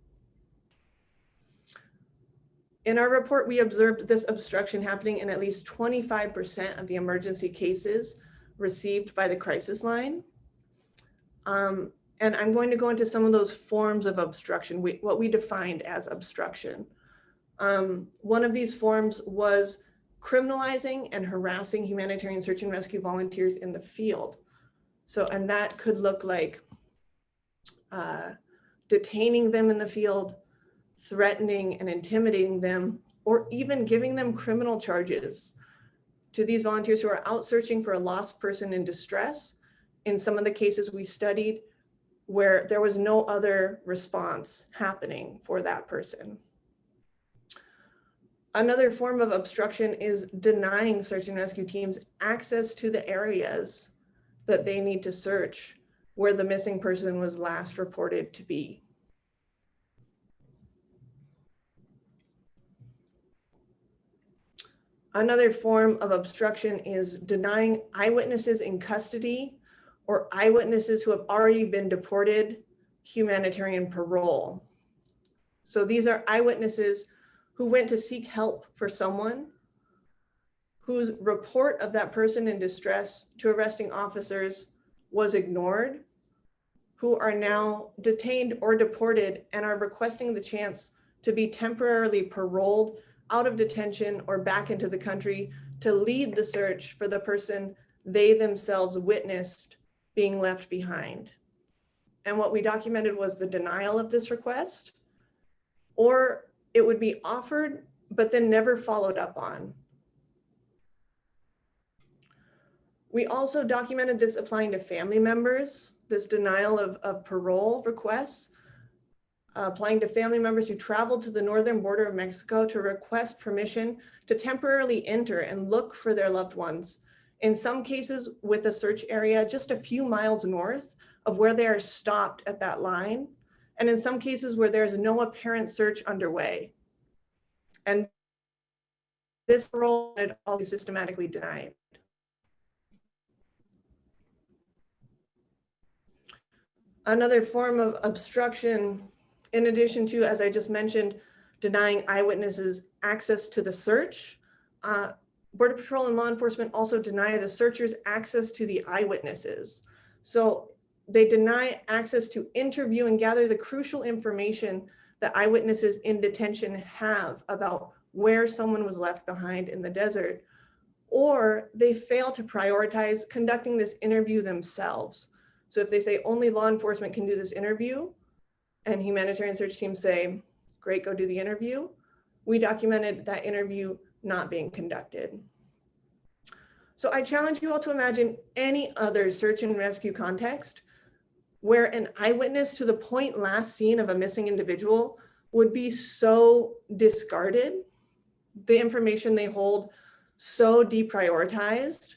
In our report, we observed this obstruction happening in at least 25% of the emergency cases received by the crisis line. And I'm going to go into some of those forms of obstruction, what we defined as obstruction. One of these forms was criminalizing and harassing humanitarian search and rescue volunteers in the field. So, and that could look like detaining them in the field, threatening and intimidating them, or even giving them criminal charges to these volunteers who are out searching for a lost person in distress. In some of the cases we studied where there was no other response happening for that person. Another form of obstruction is denying search and rescue teams access to the areas that they need to search where the missing person was last reported to be. Another form of obstruction is denying eyewitnesses in custody or eyewitnesses who have already been deported humanitarian parole. So these are eyewitnesses who went to seek help for someone whose report of that person in distress to arresting officers was ignored, who are now detained or deported and are requesting the chance to be temporarily paroled out of detention or back into the country to lead the search for the person they themselves witnessed being left behind. And what we documented was the denial of this request, or it would be offered, but then never followed up on. We also documented this applying to family members, this denial of parole requests, applying to family members who traveled to the northern border of Mexico to request permission to temporarily enter and look for their loved ones. In some cases with a search area just a few miles north of where they are stopped at that line. And in some cases where there's no apparent search underway. And this parole is always systematically denied. Another form of obstruction, in addition to, as I just mentioned, denying eyewitnesses access to the search, Border Patrol and law enforcement also deny the searchers access to the eyewitnesses. So they deny access to interview and gather the crucial information that eyewitnesses in detention have about where someone was left behind in the desert, or they fail to prioritize conducting this interview themselves. So if they say only law enforcement can do this interview, and humanitarian search teams say, great, go do the interview, we documented that interview not being conducted. So I challenge you all to imagine any other search and rescue context where an eyewitness to the point last seen of a missing individual would be so discarded, the information they hold so deprioritized,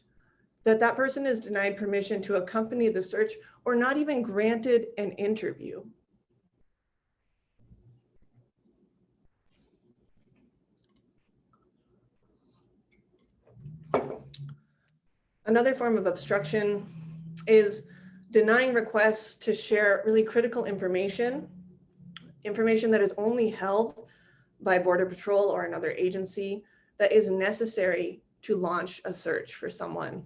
that that person is denied permission to accompany the search or not even granted an interview. Another form of obstruction is denying requests to share really critical information that is only held by Border Patrol or another agency that is necessary to launch a search for someone.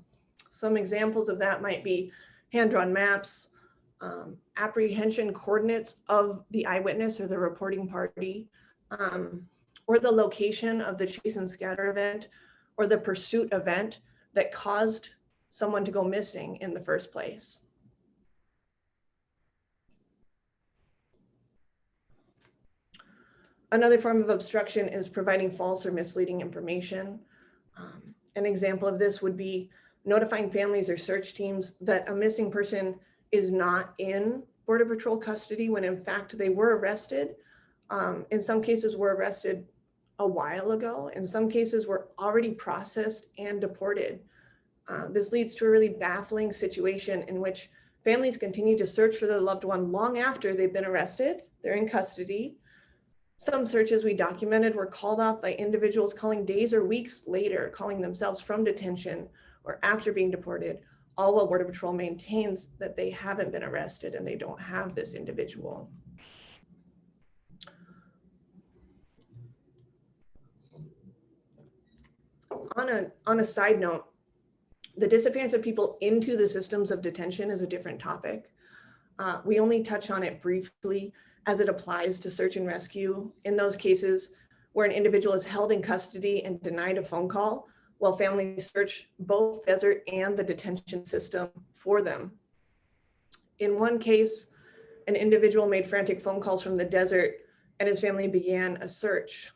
Some examples of that might be hand-drawn maps, apprehension coordinates of the eyewitness or the reporting party, or the location of the chase and scatter event, or the pursuit event that caused someone to go missing in the first place. Another form of obstruction is providing false or misleading information. An example of this would be notifying families or search teams that a missing person is not in Border Patrol custody when in fact they were arrested. In some cases were arrested a while ago. In some cases were already processed and deported. This leads to a really baffling situation in which families continue to search for their loved one long after they've been arrested, they're in custody. Some searches we documented were called off by individuals calling days or weeks later, calling themselves from detention or after being deported, all while Border Patrol maintains that they haven't been arrested and they don't have this individual. On a side note, the disappearance of people into the systems of detention is a different topic. We only touch on it briefly as it applies to search and rescue in those cases where an individual is held in custody and denied a phone call while families search both desert and the detention system for them. In one case, an individual made frantic phone calls from the desert and his family began a search.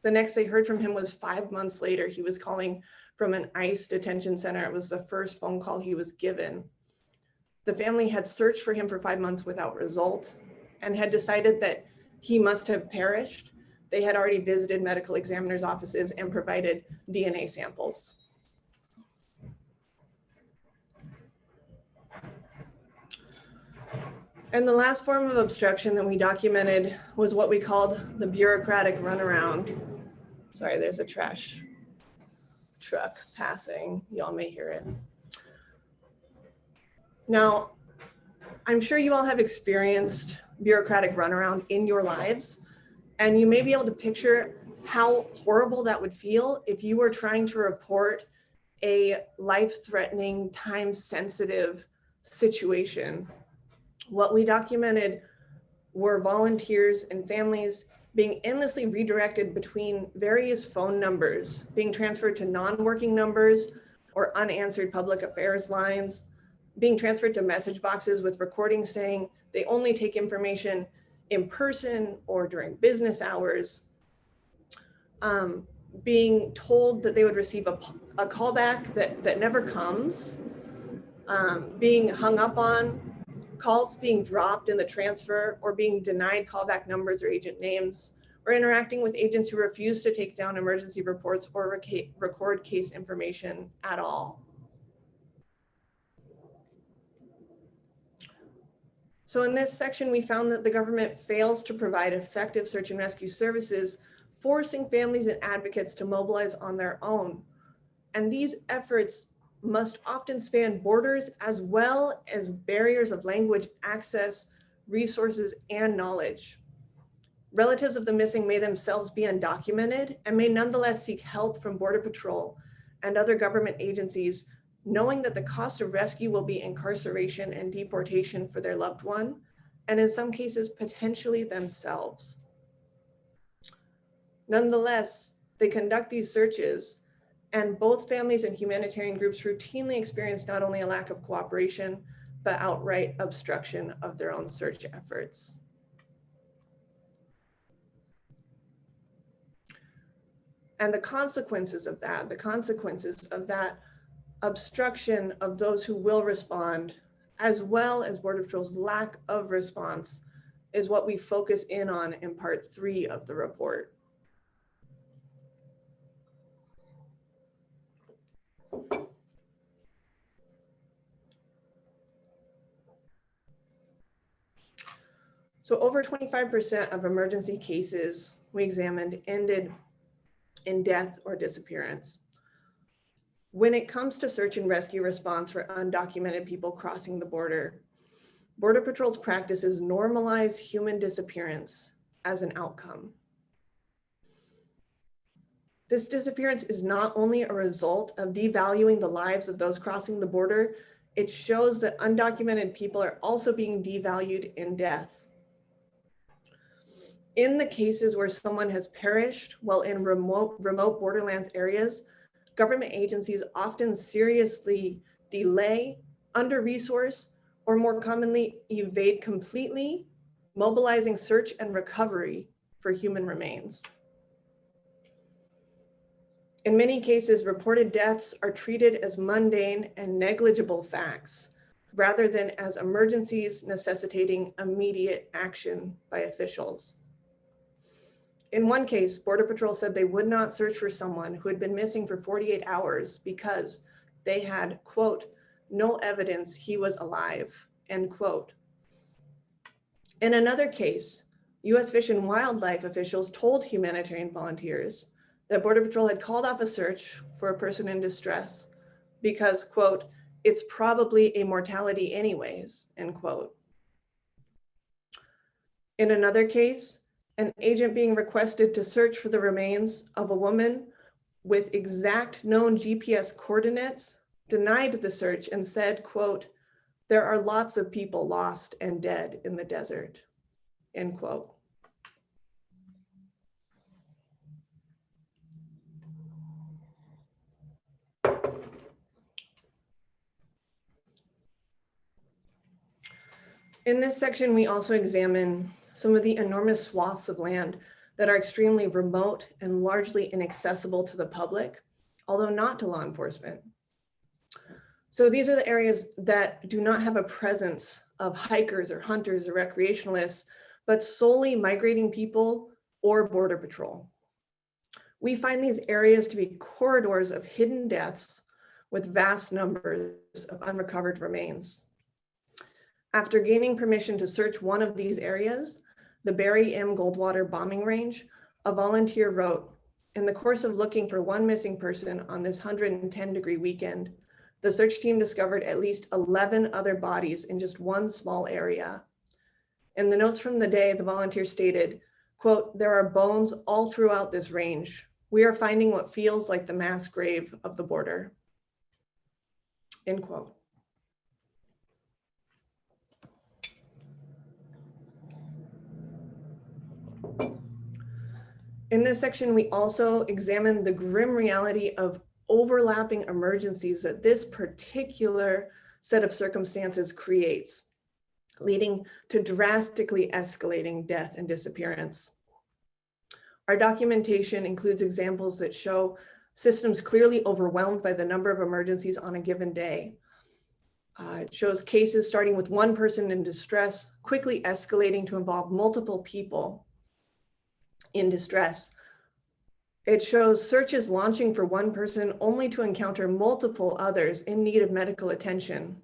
The next they heard from him was 5 months later. He was calling from an ICE detention center. It was the first phone call he was given. The family had searched for him for 5 months without result and had decided that he must have perished. They had already visited medical examiners' offices and provided DNA samples. And the last form of obstruction that we documented was what we called the bureaucratic runaround. Sorry, there's a trash truck passing. Y'all may hear it. Now, I'm sure you all have experienced bureaucratic runaround in your lives, and you may be able to picture how horrible that would feel if you were trying to report a life-threatening, time-sensitive situation. What we documented were volunteers and families being endlessly redirected between various phone numbers, being transferred to non-working numbers or unanswered public affairs lines, being transferred to message boxes with recordings saying they only take information in person or during business hours, being told that they would receive a callback that never comes, being hung up on, calls being dropped in the transfer or being denied callback numbers or agent names, or interacting with agents who refuse to take down emergency reports or record case information at all. So in this section, we found that the government fails to provide effective search and rescue services, forcing families and advocates to mobilize on their own. And these efforts must often span borders as well as barriers of language, access, resources, and knowledge. Relatives of the missing may themselves be undocumented and may nonetheless seek help from Border Patrol and other government agencies, knowing that the cost of rescue will be incarceration and deportation for their loved one, and in some cases, potentially themselves. Nonetheless, they conduct these searches, and both families and humanitarian groups routinely experience not only a lack of cooperation, but outright obstruction of their own search efforts. And the consequences of that obstruction of those who will respond, as well as Border Patrol's lack of response, is what we focus in on in part 3 of the report. So over 25% of emergency cases we examined ended in death or disappearance. When it comes to search and rescue response for undocumented people crossing the border, Border Patrol's practices normalize human disappearance as an outcome. This disappearance is not only a result of devaluing the lives of those crossing the border, it shows that undocumented people are also being devalued in death. In the cases where someone has perished while in remote borderlands areas, government agencies often seriously delay, under-resource, or more commonly evade completely, mobilizing search and recovery for human remains. In many cases, reported deaths are treated as mundane and negligible facts, rather than as emergencies necessitating immediate action by officials. In one case, Border Patrol said they would not search for someone who had been missing for 48 hours because they had, quote, no evidence he was alive, end quote. In another case, U.S. Fish and Wildlife officials told humanitarian volunteers that Border Patrol had called off a search for a person in distress because, quote, it's probably a mortality anyways, end quote. In another case, an agent being requested to search for the remains of a woman with exact known GPS coordinates denied the search and said, quote, there are lots of people lost and dead in the desert, end quote. In this section, we also examine some of the enormous swaths of land that are extremely remote and largely inaccessible to the public, although not to law enforcement. So these are the areas that do not have a presence of hikers or hunters or recreationalists, but solely migrating people or Border Patrol. We find these areas to be corridors of hidden deaths with vast numbers of unrecovered remains. After gaining permission to search one of these areas, the Barry M. Goldwater bombing range, a volunteer wrote, in the course of looking for one missing person on this 110-degree weekend, the search team discovered at least 11 other bodies in just one small area. In the notes from the day, the volunteer stated, quote, there are bones all throughout this range. We are finding what feels like the mass grave of the border, end quote. In this section, we also examine the grim reality of overlapping emergencies that this particular set of circumstances creates, leading to drastically escalating death and disappearance. Our documentation includes examples that show systems clearly overwhelmed by the number of emergencies on a given day. It shows cases starting with one person in distress, quickly escalating to involve multiple people in distress. It shows searches launching for one person only to encounter multiple others in need of medical attention.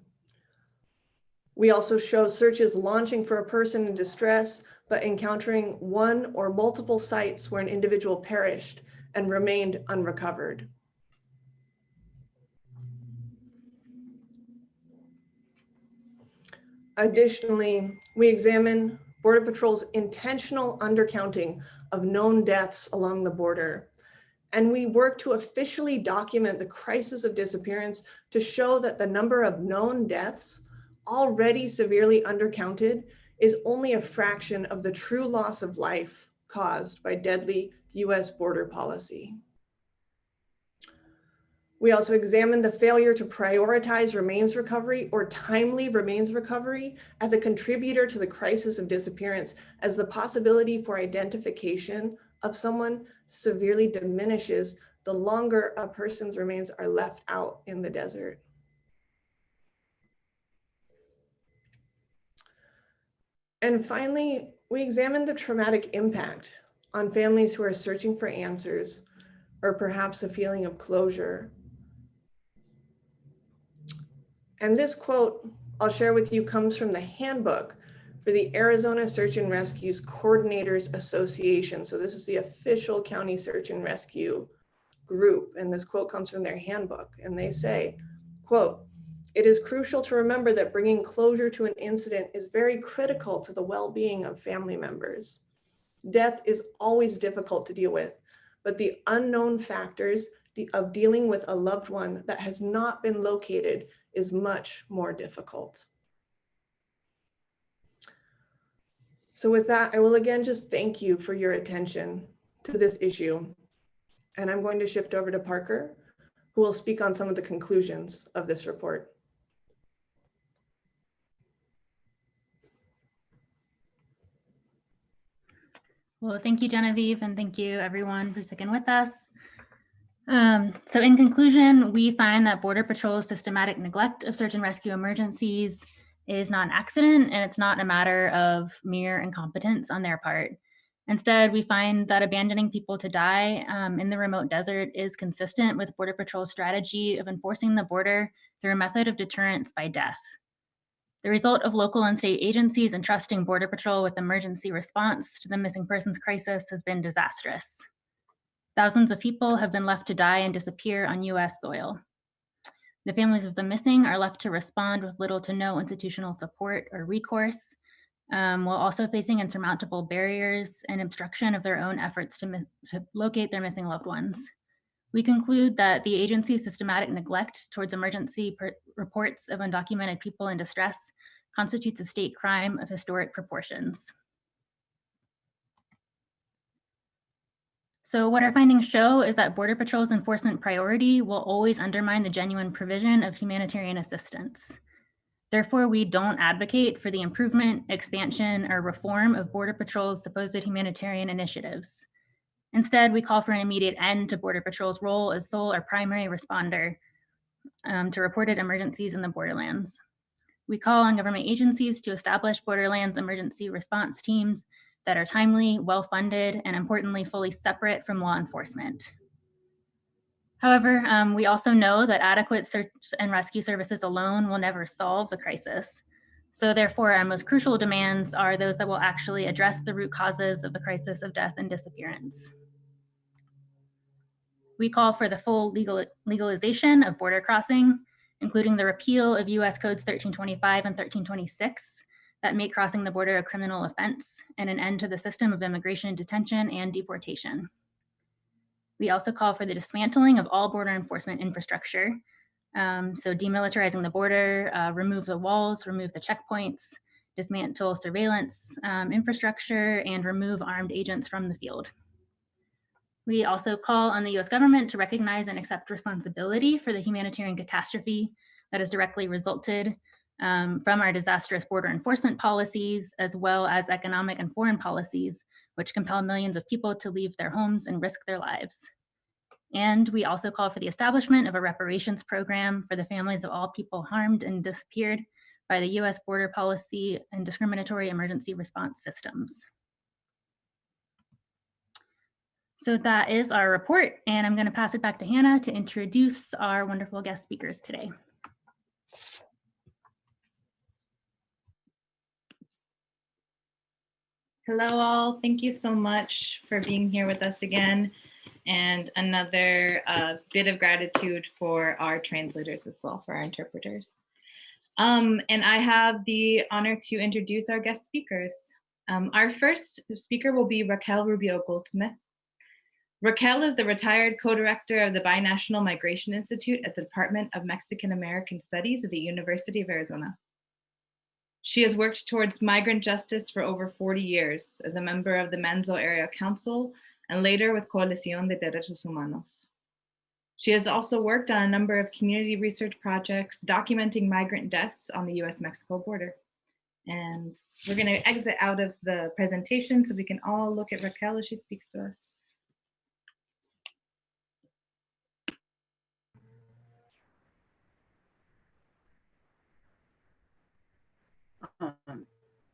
We also show searches launching for a person in distress, but encountering one or multiple sites where an individual perished and remained unrecovered. Additionally, we examine Border Patrol's intentional undercounting of known deaths along the border. And we work to officially document the crisis of disappearance to show that the number of known deaths, already severely undercounted, is only a fraction of the true loss of life caused by deadly US border policy. We also examined the failure to prioritize remains recovery or timely remains recovery as a contributor to the crisis of disappearance, as the possibility for identification of someone severely diminishes the longer a person's remains are left out in the desert. And finally, we examined the traumatic impact on families who are searching for answers or perhaps a feeling of closure. And this quote I'll share with you comes from the handbook for the Arizona Search and Rescue's Coordinators Association. So this is the official county search and rescue group. And this quote comes from their handbook. And they say, quote, it is crucial to remember that bringing closure to an incident is very critical to the well-being of family members. Death is always difficult to deal with, but the unknown factors of dealing with a loved one that has not been located is much more difficult. So with that, I will again just thank you for your attention to this issue. And I'm going to shift over to Parker, who will speak on some of the conclusions of this report. Well, thank you, Genevieve, and thank you everyone for sticking with us. So in conclusion, we find that Border Patrol's systematic neglect of search and rescue emergencies is not an accident, and it's not a matter of mere incompetence on their part. Instead, we find that abandoning people to die in the remote desert is consistent with Border Patrol's strategy of enforcing the border through a method of deterrence by death. The result of local and state agencies entrusting Border Patrol with emergency response to the missing persons crisis has been disastrous. Thousands of people have been left to die and disappear on US soil. The families of the missing are left to respond with little to no institutional support or recourse, while also facing insurmountable barriers and obstruction of their own efforts to locate their missing loved ones. We conclude that the agency's systematic neglect towards emergency reports of undocumented people in distress constitutes a state crime of historic proportions. So what our findings show is that Border Patrol's enforcement priority will always undermine the genuine provision of humanitarian assistance. Therefore, we don't advocate for the improvement, expansion, or reform of Border Patrol's supposed humanitarian initiatives. Instead, we call for an immediate end to Border Patrol's role as sole or primary responder to reported emergencies in the borderlands. We call on government agencies to establish borderlands emergency response teams that are timely, well-funded, and importantly, fully separate from law enforcement. However, we also know that adequate search and rescue services alone will never solve the crisis. So therefore, our most crucial demands are those that will actually address the root causes of the crisis of death and disappearance. We call for the full legalization of border crossing, including the repeal of US Codes 1325 and 1326 that make crossing the border a criminal offense, and an end to the system of immigration detention and deportation. We also call for the dismantling of all border enforcement infrastructure. So demilitarizing the border, remove the walls, remove the checkpoints, dismantle surveillance infrastructure, and remove armed agents from the field. We also call on the US government to recognize and accept responsibility for the humanitarian catastrophe that has directly resulted from our disastrous border enforcement policies, as well as economic and foreign policies, which compel millions of people to leave their homes and risk their lives. And we also call for the establishment of a reparations program for the families of all people harmed and disappeared by the US border policy and discriminatory emergency response systems. So that is our report, and I'm going to pass it back to Hannah to introduce our wonderful guest speakers today. Hello all, thank you so much for being here with us again. And another bit of gratitude for our translators as well, for our interpreters. And I have the honor to introduce our guest speakers. Our first speaker will be Raquel Rubio-Goldsmith. Raquel is the retired co-director of the Binational Migration Institute at the Department of Mexican American Studies at the University of Arizona. She has worked towards migrant justice for over 40 years as a member of the Manzo Area Council and later with Coalicion de Derechos Humanos. She has also worked on a number of community research projects documenting migrant deaths on the US-Mexico border. And we're going to exit out of the presentation so we can all look at Raquel as she speaks to us.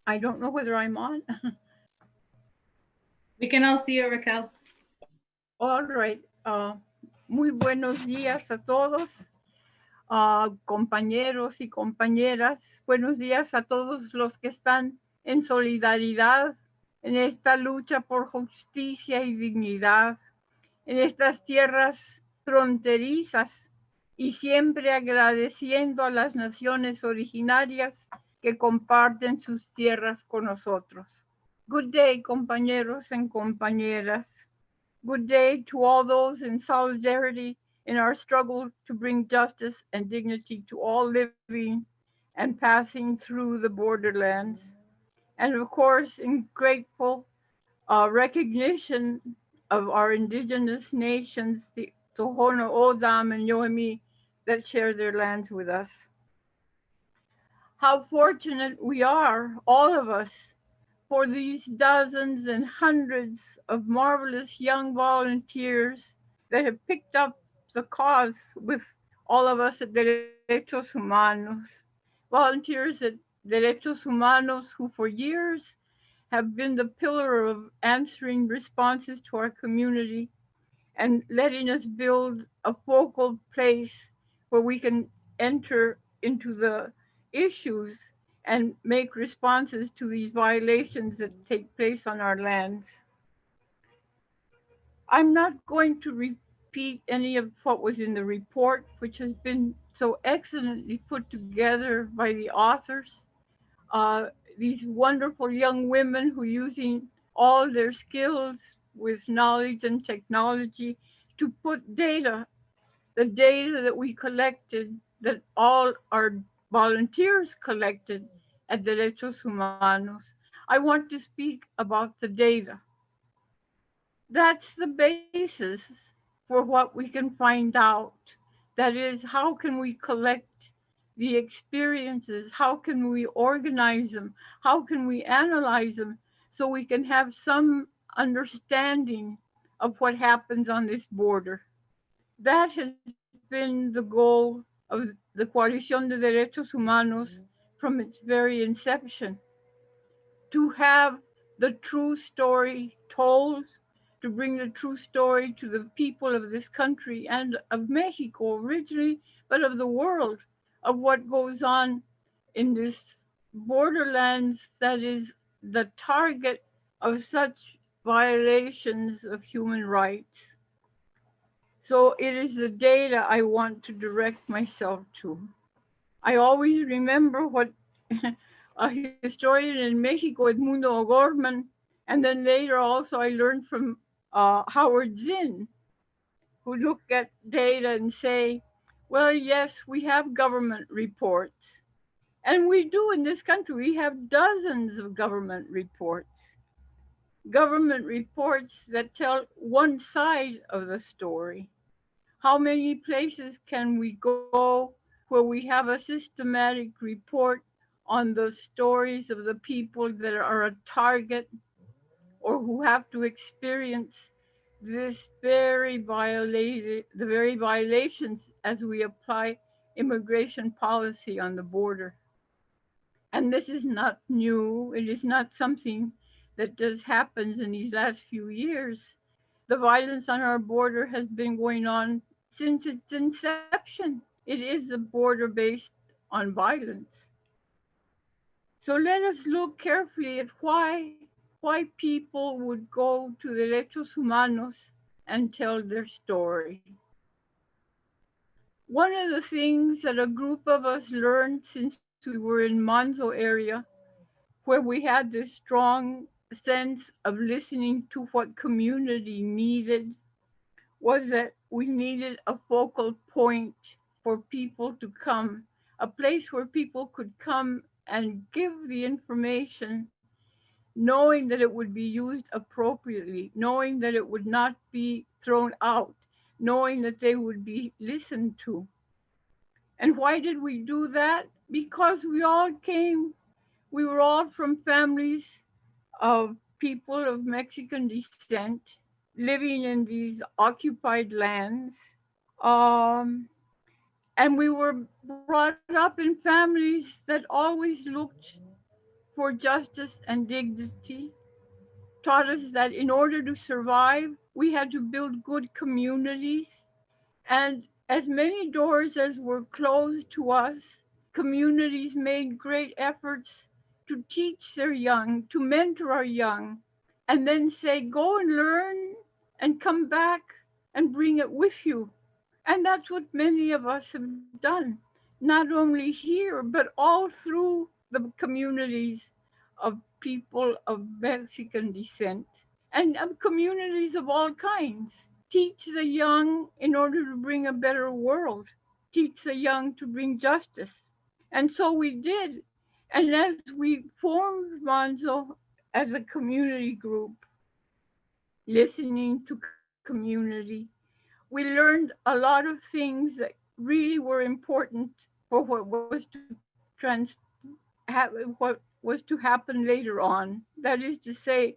I don't know whether I'm on. We can all see you, Raquel. All right. Muy buenos días a todos, compañeros y compañeras. Buenos días a todos los que están en solidaridad en esta lucha por justicia y dignidad, en estas tierras fronterizas, y siempre agradeciendo a las naciones originarias que comparten sus tierras con nosotros. Good day, compañeros and compañeras. Good day to all those in solidarity in our struggle to bring justice and dignity to all living and passing through the borderlands. And of course, in grateful recognition of our indigenous nations, the Tohono O'odham and Yoemi, that share their lands with us. How fortunate we are, all of us, for these dozens and hundreds of marvelous young volunteers that have picked up the cause with all of us at Derechos Humanos. Volunteers at Derechos Humanos who for years have been the pillar of answering responses to our community and letting us build a focal place where we can enter into the issues and make responses to these violations that take place on our lands. I'm not going to repeat any of what was in the report, which has been so excellently put together by the authors. These wonderful young women who using all their skills with knowledge and technology to put data, the data that we collected, that all our volunteers collected at Derechos Humanos. I want to speak about the data. That's the basis for what we can find out. That is, how can we collect the experiences? How can we organize them? How can we analyze them so we can have some understanding of what happens on this border? That has been the goal of the Coalición de Derechos Humanos from its very inception, to have the true story told, to bring the true story to the people of this country and of Mexico originally, but of the world, of what goes on in this borderlands that is the target of such violations of human rights. So it is the data I want to direct myself to. I always remember what a historian in Mexico, Edmundo O'Gorman, and then later also I learned from Howard Zinn, who look at data and say, well, yes, we have government reports. And we do in this country. We have dozens of government reports that tell one side of the story. How many places can we go where we have a systematic report on the stories of the people that are a target or who have to experience this the very violations as we apply immigration policy on the border? And this is not new. It is not something that just happens in these last few years. The violence on our border has been going on since its inception. It is a border based on violence. So let us look carefully at why people would go to Derechos Humanos and tell their story. One of the things that a group of us learned since we were in Manzo area, where we had this strong sense of listening to what community needed, was that we needed a focal point for people to come, a place where people could come and give the information, knowing that it would be used appropriately, knowing that it would not be thrown out, knowing that they would be listened to. And why did we do that? Because we were all from families of people of Mexican descent living in these occupied lands. And we were brought up in families that always looked for justice and dignity, taught us that in order to survive, we had to build good communities. And as many doors as were closed to us, communities made great efforts to teach their young, to mentor our young, and then say, go and learn and come back and bring it with you. And that's what many of us have done, not only here, but all through the communities of people of Mexican descent. and of communities of all kinds. Teach the young in order to bring a better world. Teach the young to bring justice. And so we did. And as we formed Manzo as a community group, listening to community, we learned a lot of things that really were important for what was to what was to happen later on. That is to say,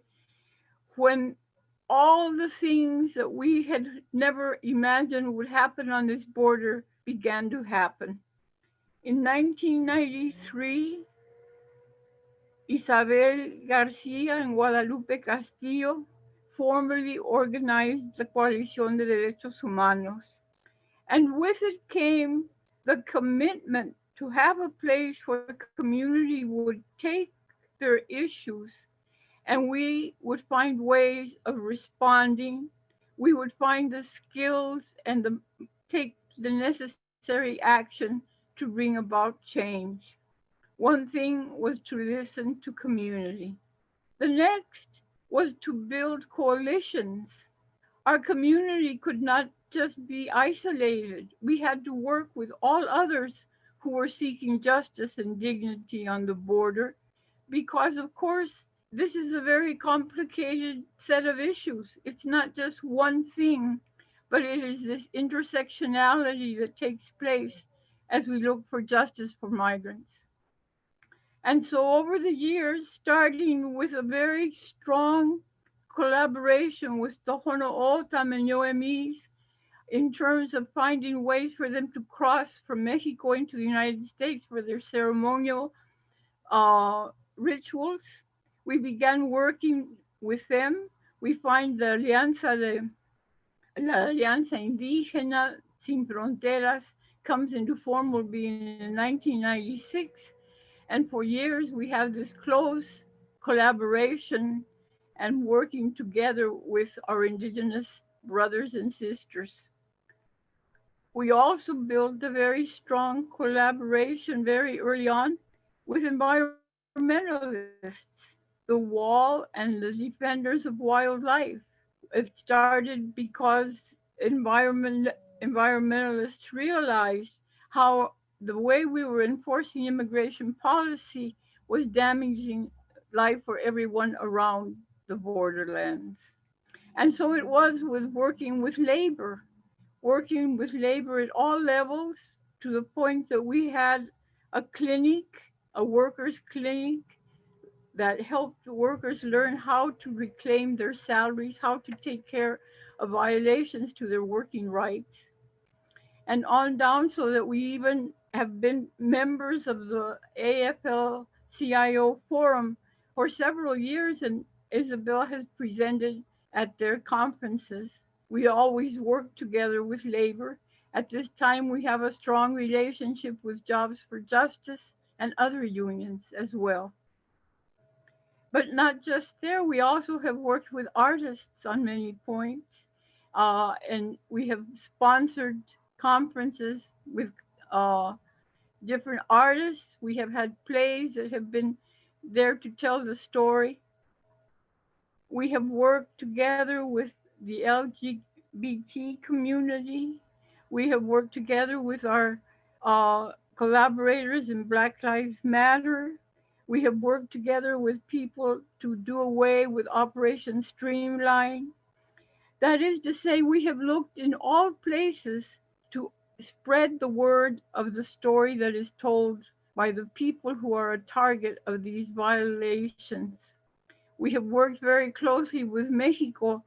when all the things that we had never imagined would happen on this border began to happen. In 1993, Isabel García and Guadalupe Castillo formally organized the Coalición de Derechos Humanos. And with it came the commitment to have a place where the community would take their issues and we would find ways of responding. We would find the skills and take the necessary action to bring about change. One thing was to listen to community. The next was to build coalitions. Our community could not just be isolated. We had to work with all others who were seeking justice and dignity on the border because, of course, this is a very complicated set of issues. It's not just one thing, but it is this intersectionality that takes place as we look for justice for migrants. And so over the years, starting with a very strong collaboration with Tohono O'odham and Yoemis in terms of finding ways for them to cross from Mexico into the United States for their ceremonial rituals. We began working with them. We find la Alianza Indígena Sin Fronteras comes into formal being in 1996. And for years, we have this close collaboration and working together with our indigenous brothers and sisters. We also built a very strong collaboration very early on with environmentalists, the Wall and the Defenders of Wildlife. It started because environmentalists realized how the way we were enforcing immigration policy was damaging life for everyone around the borderlands. And so it was with working with labor at all levels to the point that we had a clinic, a workers' clinic that helped workers learn how to reclaim their salaries, how to take care of violations to their working rights, and on down so that we even have been members of the AFL-CIO forum for several years, and Isabel has presented at their conferences. We always work together with labor. At this time, we have a strong relationship with Jobs for Justice and other unions as well. But not just there, we also have worked with artists on many points, and we have sponsored conferences with different artists. We have had plays that have been there to tell the story. We have worked together with the LGBT community. We have worked together with our collaborators in Black Lives Matter. We have worked together with people to do away with Operation Streamline. That is to say, we have looked in all places to spread the word of the story that is told by the people who are a target of these violations. We have worked very closely with Mexico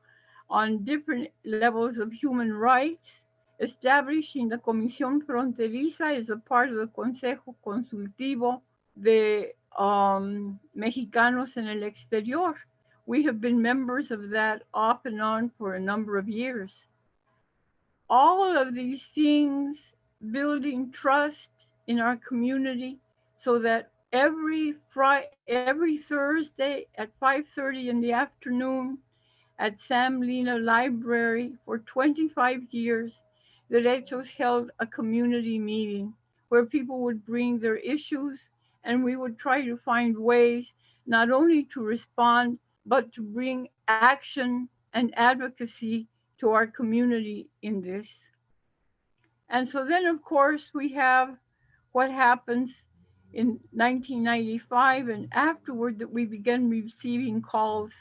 on different levels of human rights, establishing the Comisión Fronteriza as a part of the Consejo Consultivo de Mexicanos en el Exterior. We have been members of that off and on for a number of years. All of these things building trust in our community so that every Thursday at 5:30 in the afternoon at Sam Lina Library for 25 years, Derechos held a community meeting where people would bring their issues and we would try to find ways not only to respond, but to bring action and advocacy to our community in this. And so then, of course, we have what happens in 1995 and afterward, that we began receiving calls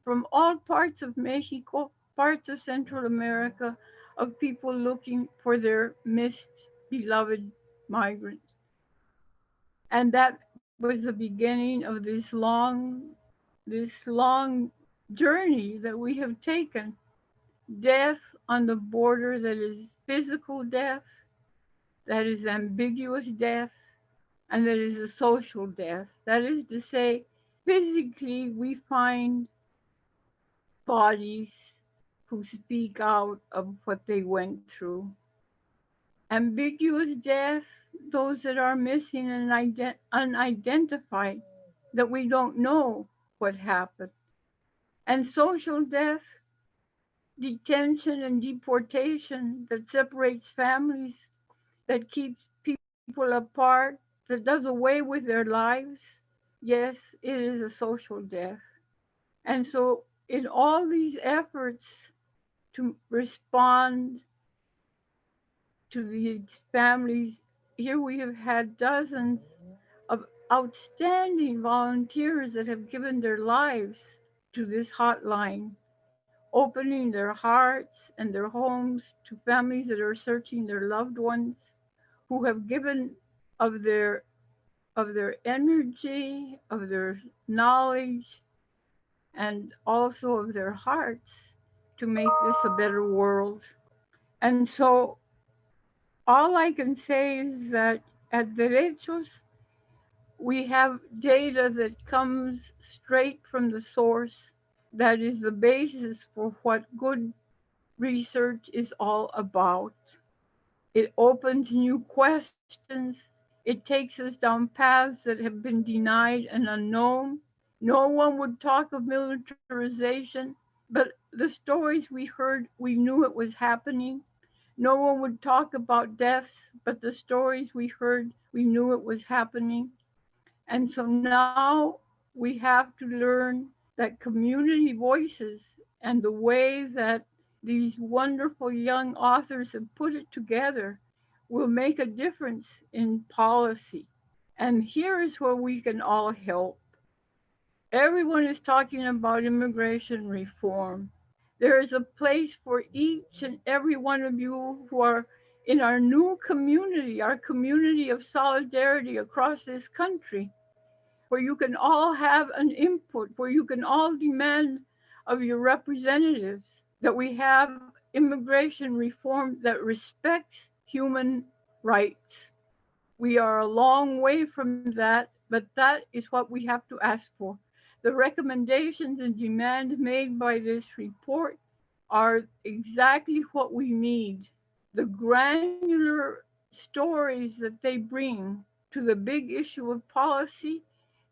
from all parts of Mexico, parts of Central America, of people looking for their missed beloved migrants. And that was the beginning of this long journey that we have taken. Death on the border that is physical death, that is ambiguous death, and that is a social death. That is to say, physically, we find bodies who speak out of what they went through. Ambiguous death, those that are missing and unidentified, that we don't know what happened. And social death, detention and deportation that separates families, that keeps people apart, that does away with their lives. Yes, it is a social death. And so in all these efforts to respond to these families, here we have had dozens of outstanding volunteers that have given their lives to this hotline, opening their hearts and their homes to families that are searching their loved ones, who have given of their energy, of their knowledge, and also of their hearts to make this a better world. And so all I can say is that at Derechos, we have data that comes straight from the source, that is the basis for what good research is all about. It opens new questions. It takes us down paths that have been denied and unknown. No one would talk of militarization, but the stories we heard, we knew it was happening. No one would talk about deaths, but the stories we heard, we knew it was happening. And so now we have to learn that community voices and the way that these wonderful young authors have put it together will make a difference in policy. And here is where we can all help. Everyone is talking about immigration reform. There is a place for each and every one of you who are in our new community, our community of solidarity across this country, where you can all have an input, where you can all demand of your representatives that we have immigration reform that respects human rights. We are a long way from that, but that is what we have to ask for. The recommendations and demands made by this report are exactly what we need. The granular stories that they bring to the big issue of policy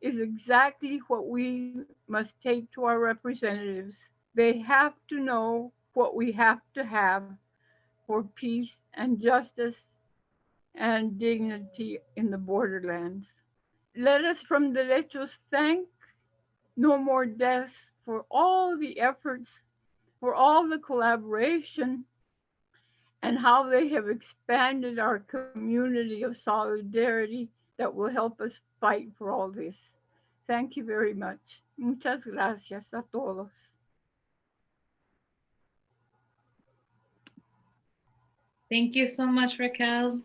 is exactly what we must take to our representatives. They have to know what we have to have for peace and justice and dignity in the borderlands. Let us from Derechos thank No More Deaths for all the efforts, for all the collaboration, and how they have expanded our community of solidarity that will help us fight for all this. Thank you very much. Muchas gracias a todos. Thank you so much, Raquel.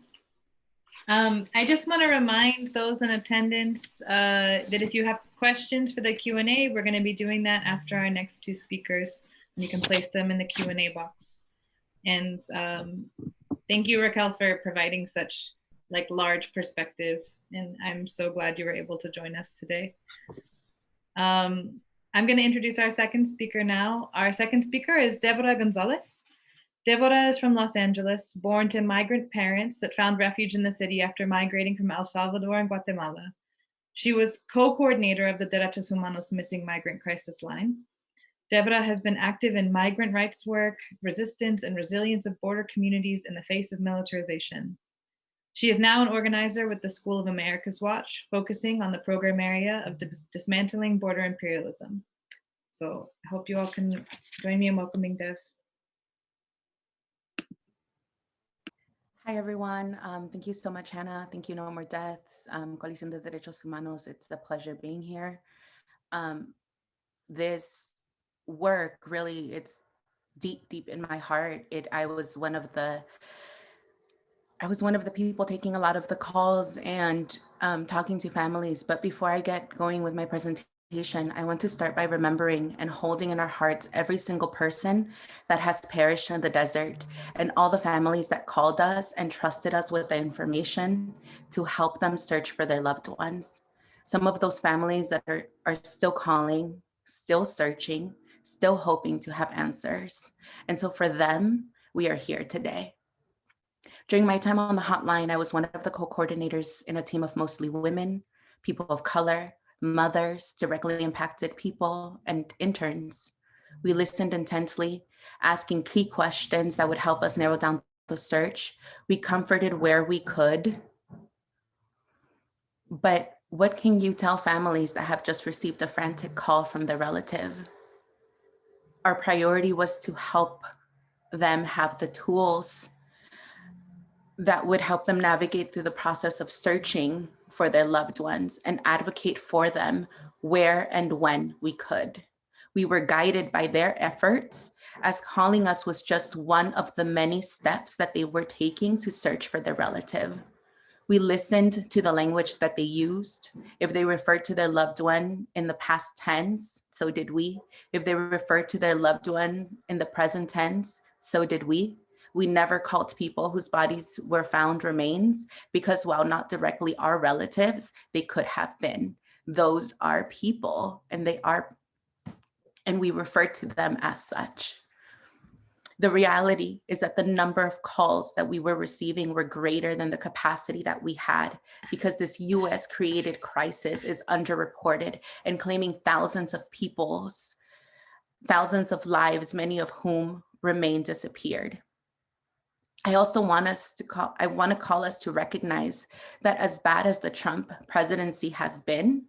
I just want to remind those in attendance that if you have questions for the Q&A, we're going to be doing that after our next two speakers. And you can place them in the Q&A box. And thank you, Raquel, for providing such large perspective. And I'm so glad you were able to join us today. I'm going to introduce our second speaker now. Our second speaker is Devora Gonzalez. Devora is from Los Angeles, born to migrant parents that found refuge in the city after migrating from El Salvador and Guatemala. She was co-coordinator of the Derechos Humanos Missing Migrant Crisis Line. Devora has been active in migrant rights work, resistance, and resilience of border communities in the face of militarization. She is now an organizer with the School of America's Watch, focusing on the program area of dismantling border imperialism. So I hope you all can join me in welcoming Dev. Hi, everyone. Thank you so much, Hannah. Thank you, No More Deaths, Coalición de Derechos Humanos. It's a pleasure being here. This work really, it's deep, deep in my heart. I was one of the people taking a lot of the calls and talking to families. But before I get going with my presentation, I want to start by remembering and holding in our hearts every single person that has perished in the desert and all the families that called us and trusted us with the information to help them search for their loved ones. Some of those families that are still calling, still searching, still hoping to have answers. And so for them, we are here today. During my time on the hotline, I was one of the co-coordinators in a team of mostly women, people of color, mothers, directly impacted people, and interns. We listened intently, asking key questions that would help us narrow down the search. We comforted where we could. But what can you tell families that have just received a frantic call from their relative? Our priority was to help them have the tools that would help them navigate through the process of searching for their loved ones and advocate for them where and when we could. We were guided by their efforts, as calling us was just one of the many steps that they were taking to search for their relative. We listened to the language that they used. If they referred to their loved one in the past tense, so did we. If they referred to their loved one in the present tense, so did we. We never called people whose bodies were found remains, because while not directly our relatives, they could have been. Those are people, and we refer to them as such. The reality is that the number of calls that we were receiving were greater than the capacity that we had, because this US created crisis is underreported and claiming thousands of lives, many of whom remain disappeared. I also want to call us to recognize that as bad as the Trump presidency has been,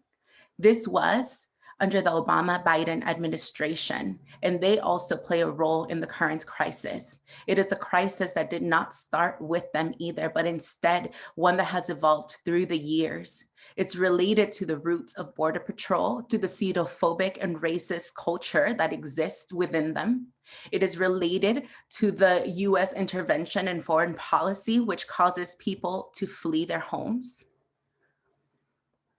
this was under the Obama-Biden administration, and they also play a role in the current crisis. It is a crisis that did not start with them either, but instead one that has evolved through the years. It's related to the roots of Border Patrol, to the xenophobic and racist culture that exists within them. It is related to the US intervention in foreign policy, which causes people to flee their homes.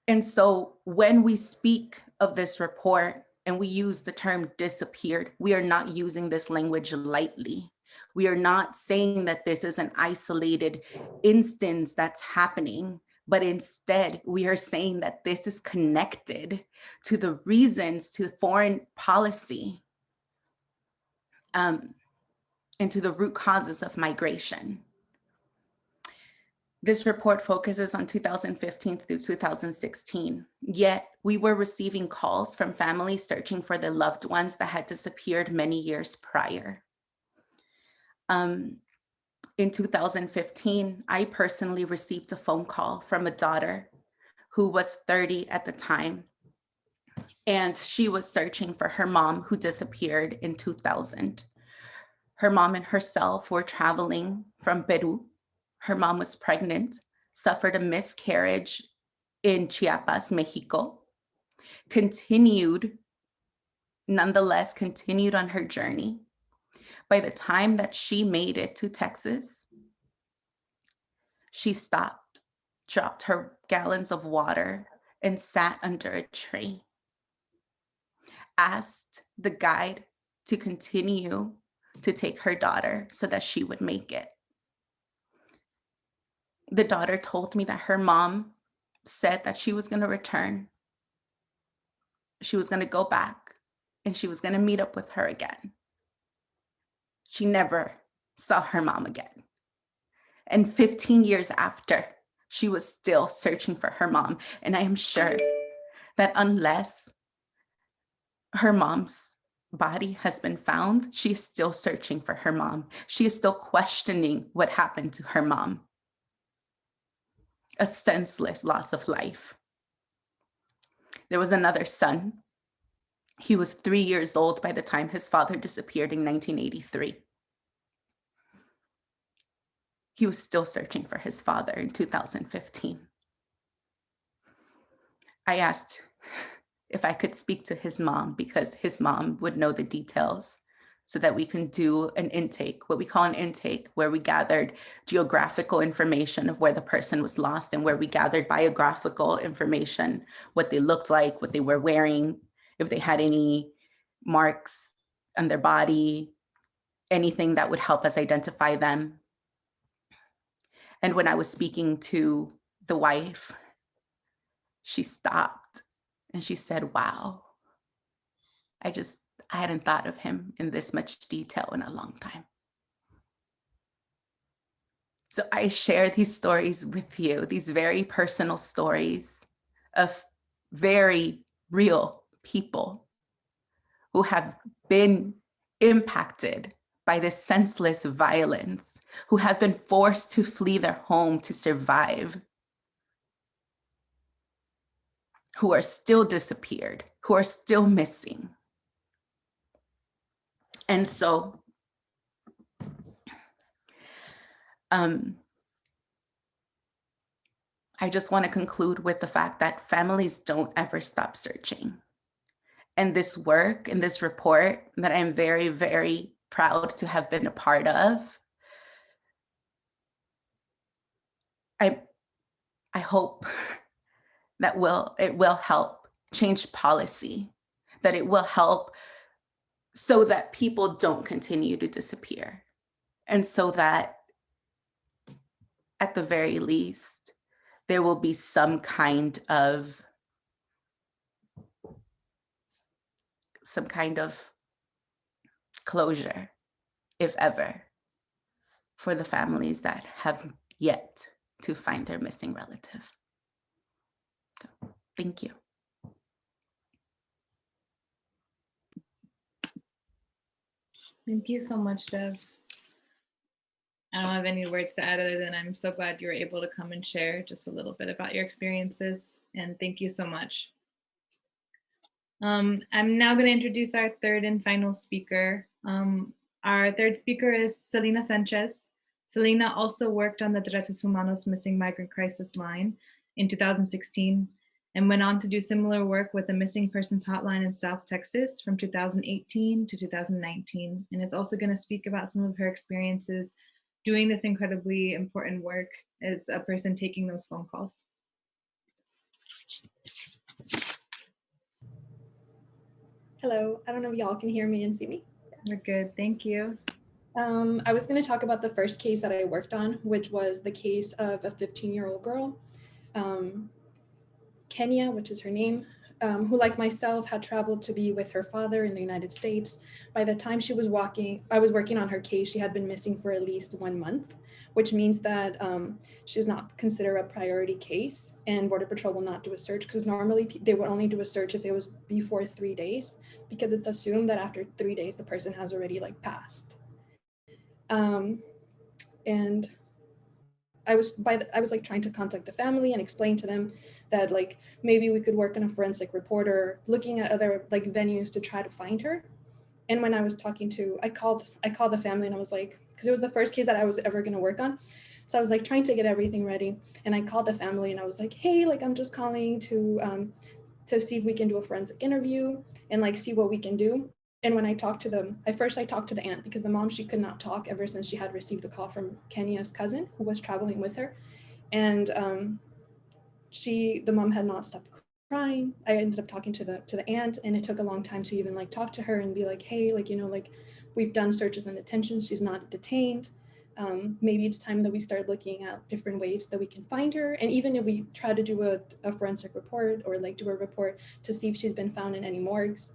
And so when we speak of this report and we use the term disappeared, we are not using this language lightly. We are not saying that this is an isolated instance that's happening, but instead we are saying that this is connected to the reasons to foreign policy and to the root causes of migration. This report focuses on 2015 through 2016, yet we were receiving calls from families searching for their loved ones that had disappeared many years prior. In 2015, I personally received a phone call from a daughter who was 30 at the time, and she was searching for her mom who disappeared in 2000. Her mom and herself were traveling from Peru. Her mom was pregnant, suffered a miscarriage in Chiapas, Mexico, nonetheless continued on her journey. By the time that she made it to Texas, she stopped, dropped her gallons of water, and sat under a tree. Asked the guide to continue to take her daughter so that she would make it. The daughter told me that her mom said that she was going to return. She was going to go back and she was going to meet up with her again. She never saw her mom again. And 15 years after, she was still searching for her mom. And I am sure that unless her mom's body has been found, she is still searching for her mom. She is still questioning what happened to her mom. A senseless loss of life. There was another son He was 3 years old by the time his father disappeared in 1983. He was still searching for his father in 2015. I asked if I could speak to his mom because his mom would know the details so that we can do an intake, what we call an intake, where we gathered geographical information of where the person was lost and where we gathered biographical information, what they looked like, what they were wearing, if they had any marks on their body, anything that would help us identify them. And when I was speaking to the wife, she stopped and she said, wow, I hadn't thought of him in this much detail in a long time. So I share these stories with you, these very personal stories of very real people who have been impacted by this senseless violence, who have been forced to flee their home to survive, who are still disappeared, who are still missing. And so I just want to conclude with the fact that families don't ever stop searching. And this work and this report that I'm very, very proud to have been a part of, I hope that it will help change policy, that it will help so that people don't continue to disappear. And so that at the very least, there will be some kind of closure, if ever, for the families that have yet to find their missing relative. So, thank you. Thank you so much, Dev. I don't have any words to add other than I'm so glad you were able to come and share just a little bit about your experiences, and thank you so much. I'm now going to introduce our third and final speaker. Our third speaker is Selina Sanchez. Selina also worked on the Derechos Humanos missing migrant crisis line in 2016 and went on to do similar work with the Missing Persons Hotline in South Texas from 2018 to 2019, and is also going to speak about some of her experiences doing this incredibly important work as a person taking those phone calls. Hello, I don't know if y'all can hear me and see me. We're good, thank you. I was going to talk about the first case that I worked on, which was the case of a 15-year-old girl, Kenya, which is her name, who, like myself, had traveled to be with her father in the United States. By the time I was working on her case, she had been missing for at least 1 month, which means that she's not considered a priority case, and Border Patrol will not do a search, because normally they would only do a search if it was before 3 days, because it's assumed that after 3 days, the person has already passed. And I was trying to contact the family and explain to them that maybe we could work on a forensic report or looking at other venues to try to find her. And when I was I called the family, and I was because it was the first case that I was ever going to work on. So I was trying to get everything ready, and I called the family and I was hey, I'm just calling to see if we can do a forensic interview and see what we can do. And when I talked to them, I talked to the aunt, because the mom, she could not talk ever since she had received the call from Kenya's cousin who was traveling with her. And the mom had not stopped crying. I ended up talking to the aunt, and it took a long time to even talk to her and be hey, we've done searches and detentions. She's not detained. Maybe it's time that we start looking at different ways that we can find her. And even if we try to do a forensic report or do a report to see if she's been found in any morgues,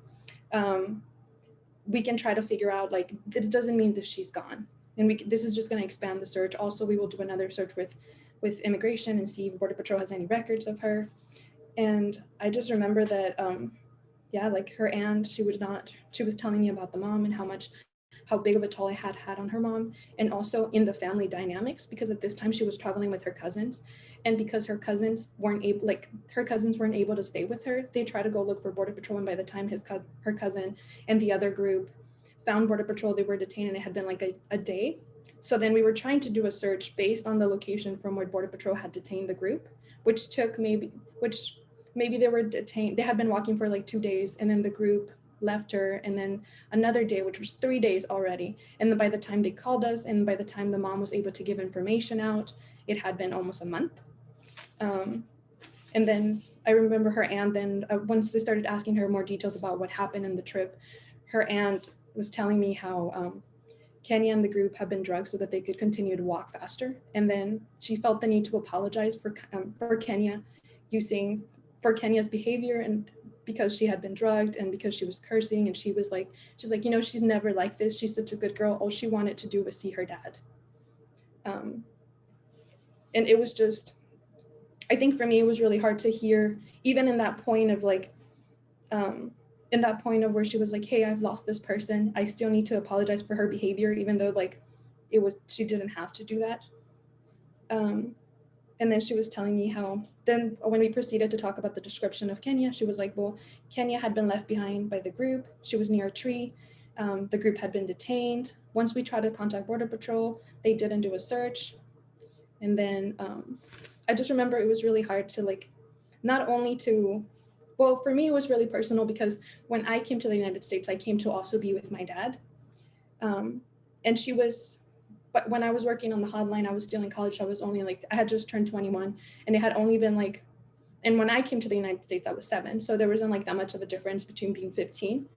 we can try to figure out it doesn't mean that she's gone. And this is just going to expand the search. Also, we will do another search with immigration and see if Border Patrol has any records of her. And I just remember that, her aunt, she was telling me about the mom and how much how big of a toll it had had on her mom, and also in the family dynamics, because at this time she was traveling with her cousins, and because her cousins weren't able to stay with her, they tried to go look for Border Patrol, and by the time her cousin and the other group found Border Patrol, they were detained, and it had been like a day. So then we were trying to do a search based on the location from where Border Patrol had detained the group, which maybe they were detained, they had been walking for like 2 days, and then the group left her, and then another day, which was 3 days already. And then by the time they called us, and by the time the mom was able to give information out, it had been almost a month. And then I remember her aunt, then once they started asking her more details about what happened in the trip, her aunt was telling me how Kenya and the group had been drugged so that they could continue to walk faster. And then she felt the need to apologize for Kenya's behavior, and because she had been drugged and because she was cursing, and she's like, you know, she's never like this. She's such a good girl. All she wanted to do was see her dad. And it was just, I think for me, it was really hard to hear, even in that point of like, where she was like, hey, I've lost this person. I still need to apologize for her behavior, even though like she didn't have to do that. And then she was telling me how, then when we proceeded to talk about the description of Kenya, she was like, well, Kenya had been left behind by the group. She was near a tree. The group had been detained. Once we tried to contact Border Patrol, they didn't do a search. And then I just remember it was really hard to like, not only to, well, for me, it was really personal because when I came to the United States, I came to also be with my dad. But when I was working on the hotline, I was still in college. I was only like, I had just turned 21, and it had only been like, and when I came to the United States, I was 7. So there wasn't like that much of a difference between being 15.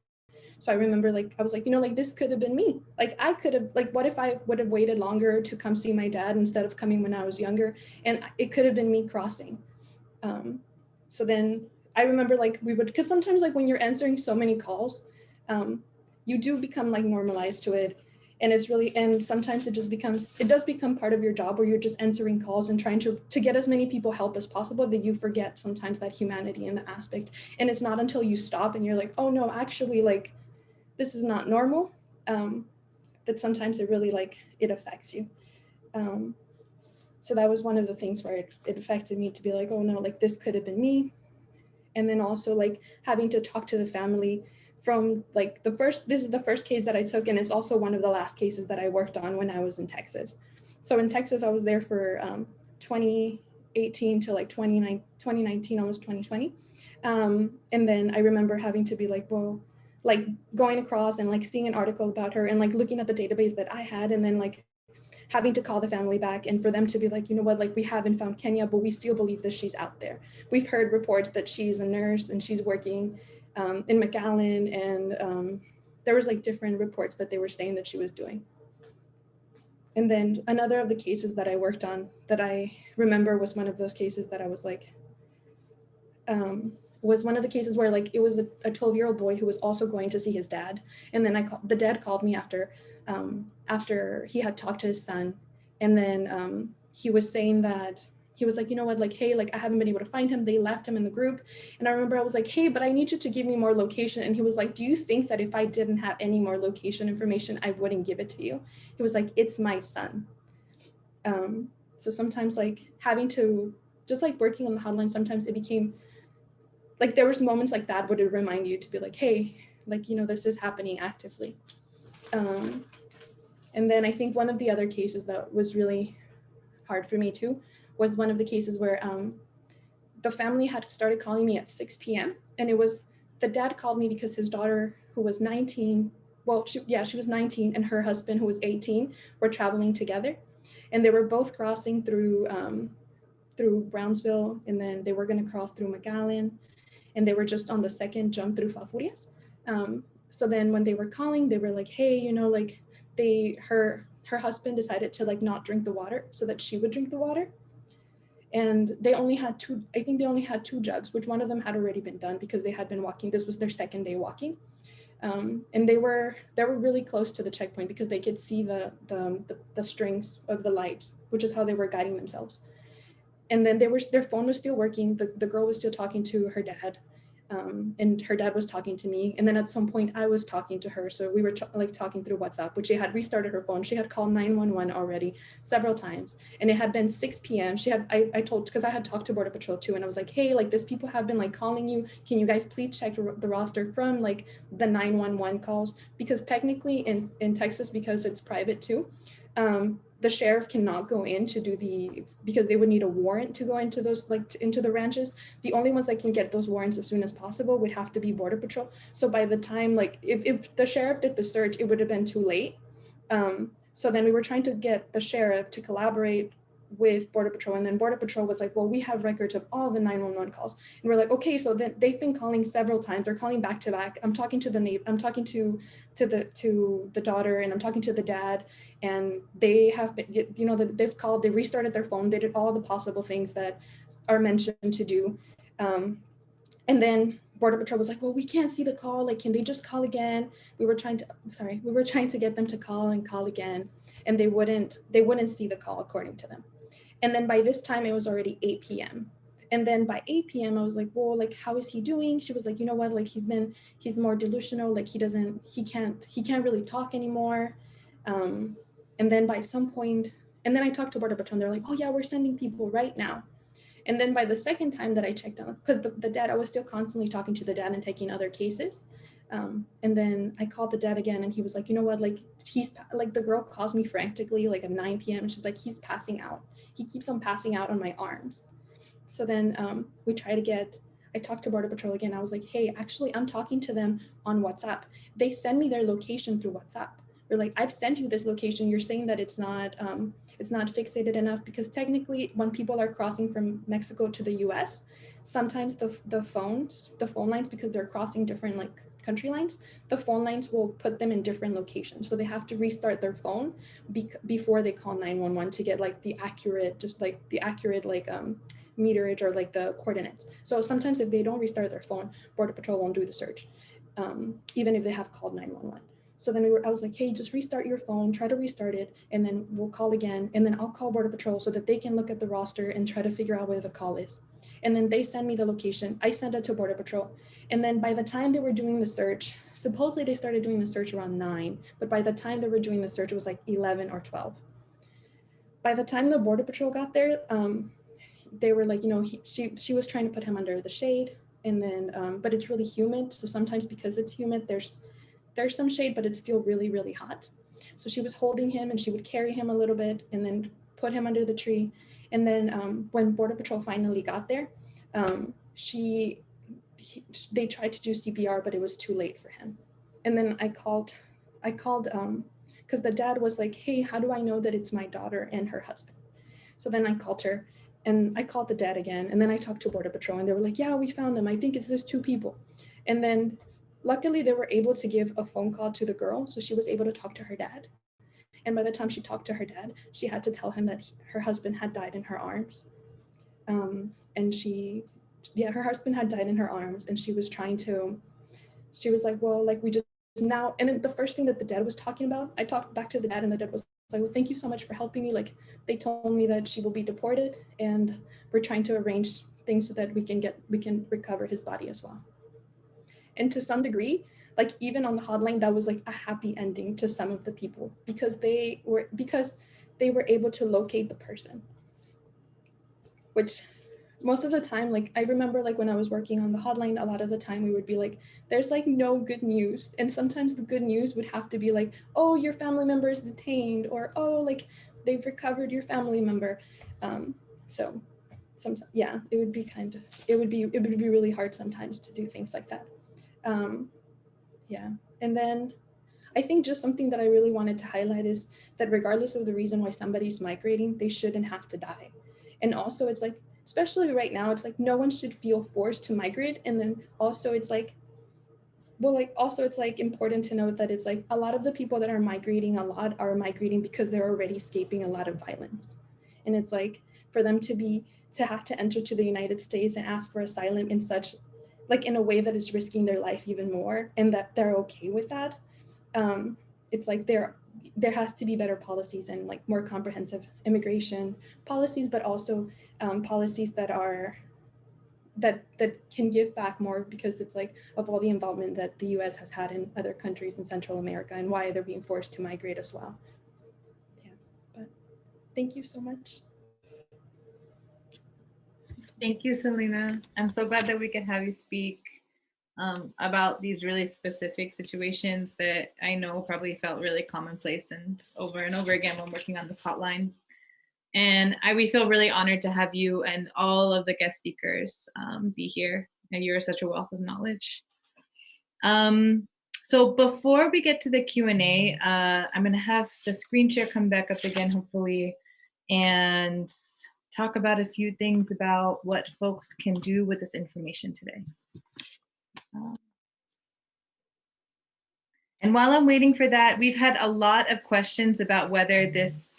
So I remember like, I was like, you know, like this could have been me. Like I could have, like, what if I would have waited longer to come see my dad instead of coming when I was younger? And it could have been me crossing. So then I remember like because sometimes like when you're answering so many calls, you do become like normalized to it. And sometimes it does become part of your job where you're just answering calls and trying to get as many people help as possible that you forget sometimes that humanity in the aspect. And it's not until you stop and you're like, oh no, actually like, this is not normal, that sometimes it really like, it affects you. So that was one of the things where it affected me to be like, oh no, like this could have been me. And then also like having to talk to the family from like this is the first case that I took, and it's also one of the last cases that I worked on when I was in Texas. So in Texas, I was there for 2018 to like 2019, almost 2020. And then I remember having to be like, well, like going across and like seeing an article about her and like looking at the database that I had, and then like having to call the family back and for them to be like, you know what, like we haven't found Kenya, but we still believe that she's out there. We've heard reports that she's a nurse and she's working in McAllen, and there was like different reports that they were saying that she was doing. And then another of the cases that I worked on that I remember was one of those cases that I was like, was one of the cases where like it was a 12-year-old boy who was also going to see his dad. And then the dad called me after he had talked to his son. And then he was saying that, he was like, you know what, like, hey, like I haven't been able to find him. They left him in the group. And I remember I was like, hey, but I need you to give me more location. And he was like, do you think that if I didn't have any more location information, I wouldn't give it to you? He was like, it's my son. So sometimes like having to, just like working on the hotline, sometimes it became like, there was moments like that would it remind you to be like, hey, like, you know, this is happening actively. And then I think one of the other cases that was really hard for me too was one of the cases where the family had started calling me at 6 p.m. And it was, the dad called me because his daughter, who was 19, well, she was 19, and her husband, who was 18, were traveling together. And they were both crossing through Brownsville, and then they were going to cross through McAllen, and they were just on the second jump through Falfurrias. So then when they were calling, they were like, hey, you know, like her husband decided to like not drink the water so that she would drink the water. And they only had two jugs, which one of them had already been done because they had been walking. This was their second day walking. And they were really close to the checkpoint because they could see the strings of the lights, which is how they were guiding themselves. And then their phone was still working. The girl was still talking to her dad. and her dad was talking to me. And then at some point I was talking to her. So we were like talking through WhatsApp, which she had restarted her phone. She had called 911 already several times. And it had been 6 p.m. She had, I told, because I had talked to Border Patrol too. And I was like, hey, like these people have been like calling you. Can you guys please check the roster from like the 911 calls? Because technically in Texas, because it's private too, the sheriff cannot go in to do because they would need a warrant to go into those, like into the ranches. The only ones that can get those warrants as soon as possible would have to be Border Patrol. So by the time, like if the sheriff did the search, it would have been too late. So then we were trying to get the sheriff to collaborate with Border Patrol, and then Border Patrol was like, well, we have records of all the 911 calls. And we're like, okay, so then they've been calling several times. They're calling back to back. I'm talking to the daughter, and I'm talking to the dad, and they have been, you know, they've called, they restarted their phone. They did all the possible things that are mentioned to do. And then Border Patrol was like, well, we can't see the call. Like, can they just call again? We were trying to get them to call and call again. And they wouldn't see the call according to them. And then by this time it was already 8 p.m. And then by 8 p.m. I was like, well, like, how is he doing? She was like, you know what? Like, he's more delusional. Like he can't really talk anymore. And then by some point, and then I talked to Border Patrol and they're like, oh yeah, we're sending people right now. And then by the second time that I checked on, because the dad, I was still constantly talking to the dad and taking other cases. And then I called the dad again and he was like, you know what, like the girl calls me frantically like at 9 p.m. and she's like, he's passing out. He keeps on passing out on my arms. So then I talked to Border Patrol again. I was like, hey, actually I'm talking to them on WhatsApp. They send me their location through WhatsApp. We're like, I've sent you this location. You're saying that it's not fixated enough, because technically when people are crossing from Mexico to the US, sometimes the phone lines, because they're crossing different like country lines, the phone lines will put them in different locations. So they have to restart their phone before they call 911 to get like the accurate meterage or like the coordinates. So sometimes if they don't restart their phone, Border Patrol won't do the search, even if they have called 911. So then I was like, hey, just restart your phone, try to restart it, and then we'll call again. And then I'll call Border Patrol so that they can look at the roster and try to figure out where the call is. And then they send me the location. I send it to Border Patrol. And then by the time they were doing the search, supposedly they started doing the search around 9, but by the time they were doing the search, it was like 11 or 12. By the time the Border Patrol got there, they were like, you know, she was trying to put him under the shade. And then, but it's really humid. So sometimes because it's humid, there's some shade, but it's still really, really hot. So she was holding him and she would carry him a little bit and then put him under the tree. And then when Border Patrol finally got there, they tried to do CPR, but it was too late for him. And then I called because the dad was like, hey, how do I know that it's my daughter and her husband? So then I called her and I called the dad again. And then I talked to Border Patrol and they were like, yeah, we found them. I think it's these 2 people. And then luckily, they were able to give a phone call to the girl, so she was able to talk to her dad. And by the time she talked to her dad, she had to tell him that her husband had died in her arms. And her husband had died in her arms, and she was like, well, like we just now, and then the first thing that the dad was talking about, I talked back to the dad, and the dad was like, well, thank you so much for helping me. Like, they told me that she will be deported, and we're trying to arrange things so that we can recover his body as well. And to some degree, like even on the hotline, that was like a happy ending to some of the people because they were able to locate the person. Which most of the time, like I remember like when I was working on the hotline, a lot of the time we would be like, there's like no good news. And sometimes the good news would have to be like, oh, your family member is detained, or oh, like they've recovered your family member. So sometimes, yeah, it would be really hard sometimes to do things like that. Yeah, and then I think just something that I really wanted to highlight is that regardless of the reason why somebody's migrating, they shouldn't have to die. And also it's like, especially right now, it's like no one should feel forced to migrate. And then also it's like, well, like also it's like important to note that it's like a lot of the people that are migrating because they're already escaping a lot of violence. And it's like for them to have to enter to the United States and ask for asylum in such like in a way that is risking their life even more, and that they're okay with that. It's like there has to be better policies and like more comprehensive immigration policies, but also policies that are that can give back more, because it's like of all the involvement that the US has had in other countries in Central America and why they're being forced to migrate as well. Yeah, but thank you so much. Thank you, Selina. I'm so glad that we could have you speak about these really specific situations that I know probably felt really commonplace and over again when working on this hotline. And we feel really honored to have you and all of the guest speakers be here. And you're such a wealth of knowledge. So before we get to the Q&A, I'm going to have the screen share come back up again, hopefully, and talk about a few things about what folks can do with this information today. And while I'm waiting for that, we've had a lot of questions about whether this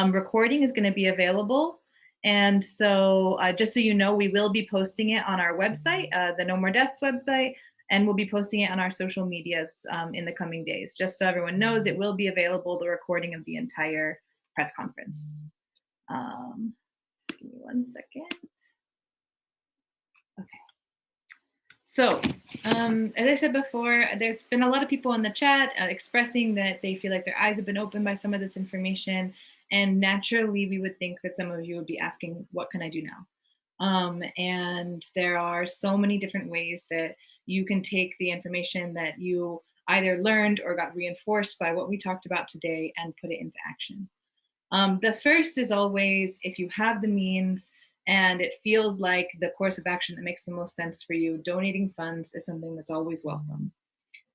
recording is going to be available. And so just so you know, we will be posting it on our website, the No More Deaths website, and we'll be posting it on our social medias in the coming days. Just so everyone knows, it will be available, the recording of the entire press conference. Just give me 1 second. Okay. So, as I said before, there's been a lot of people in the chat expressing that they feel like their eyes have been opened by some of this information. And naturally, we would think that some of you would be asking, what can I do now? And there are so many different ways that you can take the information that you either learned or got reinforced by what we talked about today and put it into action. The first is always, if you have the means and it feels like the course of action that makes the most sense for you, donating funds is something that's always welcome.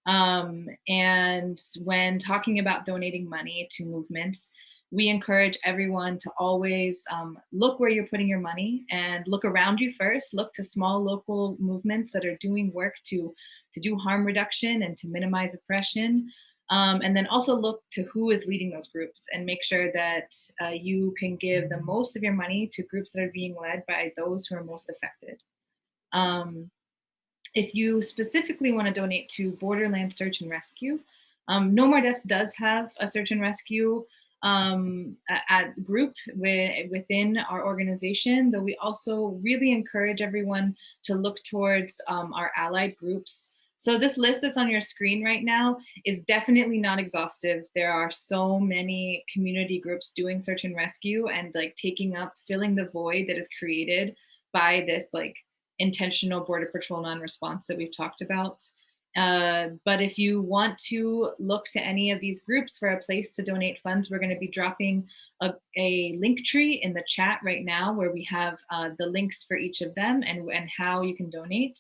And when talking about donating money to movements, we encourage everyone to always look where you're putting your money and look around you first. Look to small local movements that are doing work to do harm reduction and to minimize oppression. And then also look to who is leading those groups and make sure that you can give the most of your money to groups that are being led by those who are most affected. If you specifically want to donate to Borderland Search and Rescue, No More Deaths does have a search and rescue group within our organization, though we also really encourage everyone to look towards our allied groups. So this list that's on your screen right now is definitely not exhaustive. There are so many community groups doing search and rescue and like filling the void that is created by this like intentional Border Patrol non-response that we've talked about. But if you want to look to any of these groups for a place to donate funds, we're going to be dropping a link tree in the chat right now where we have the links for each of them and how you can donate.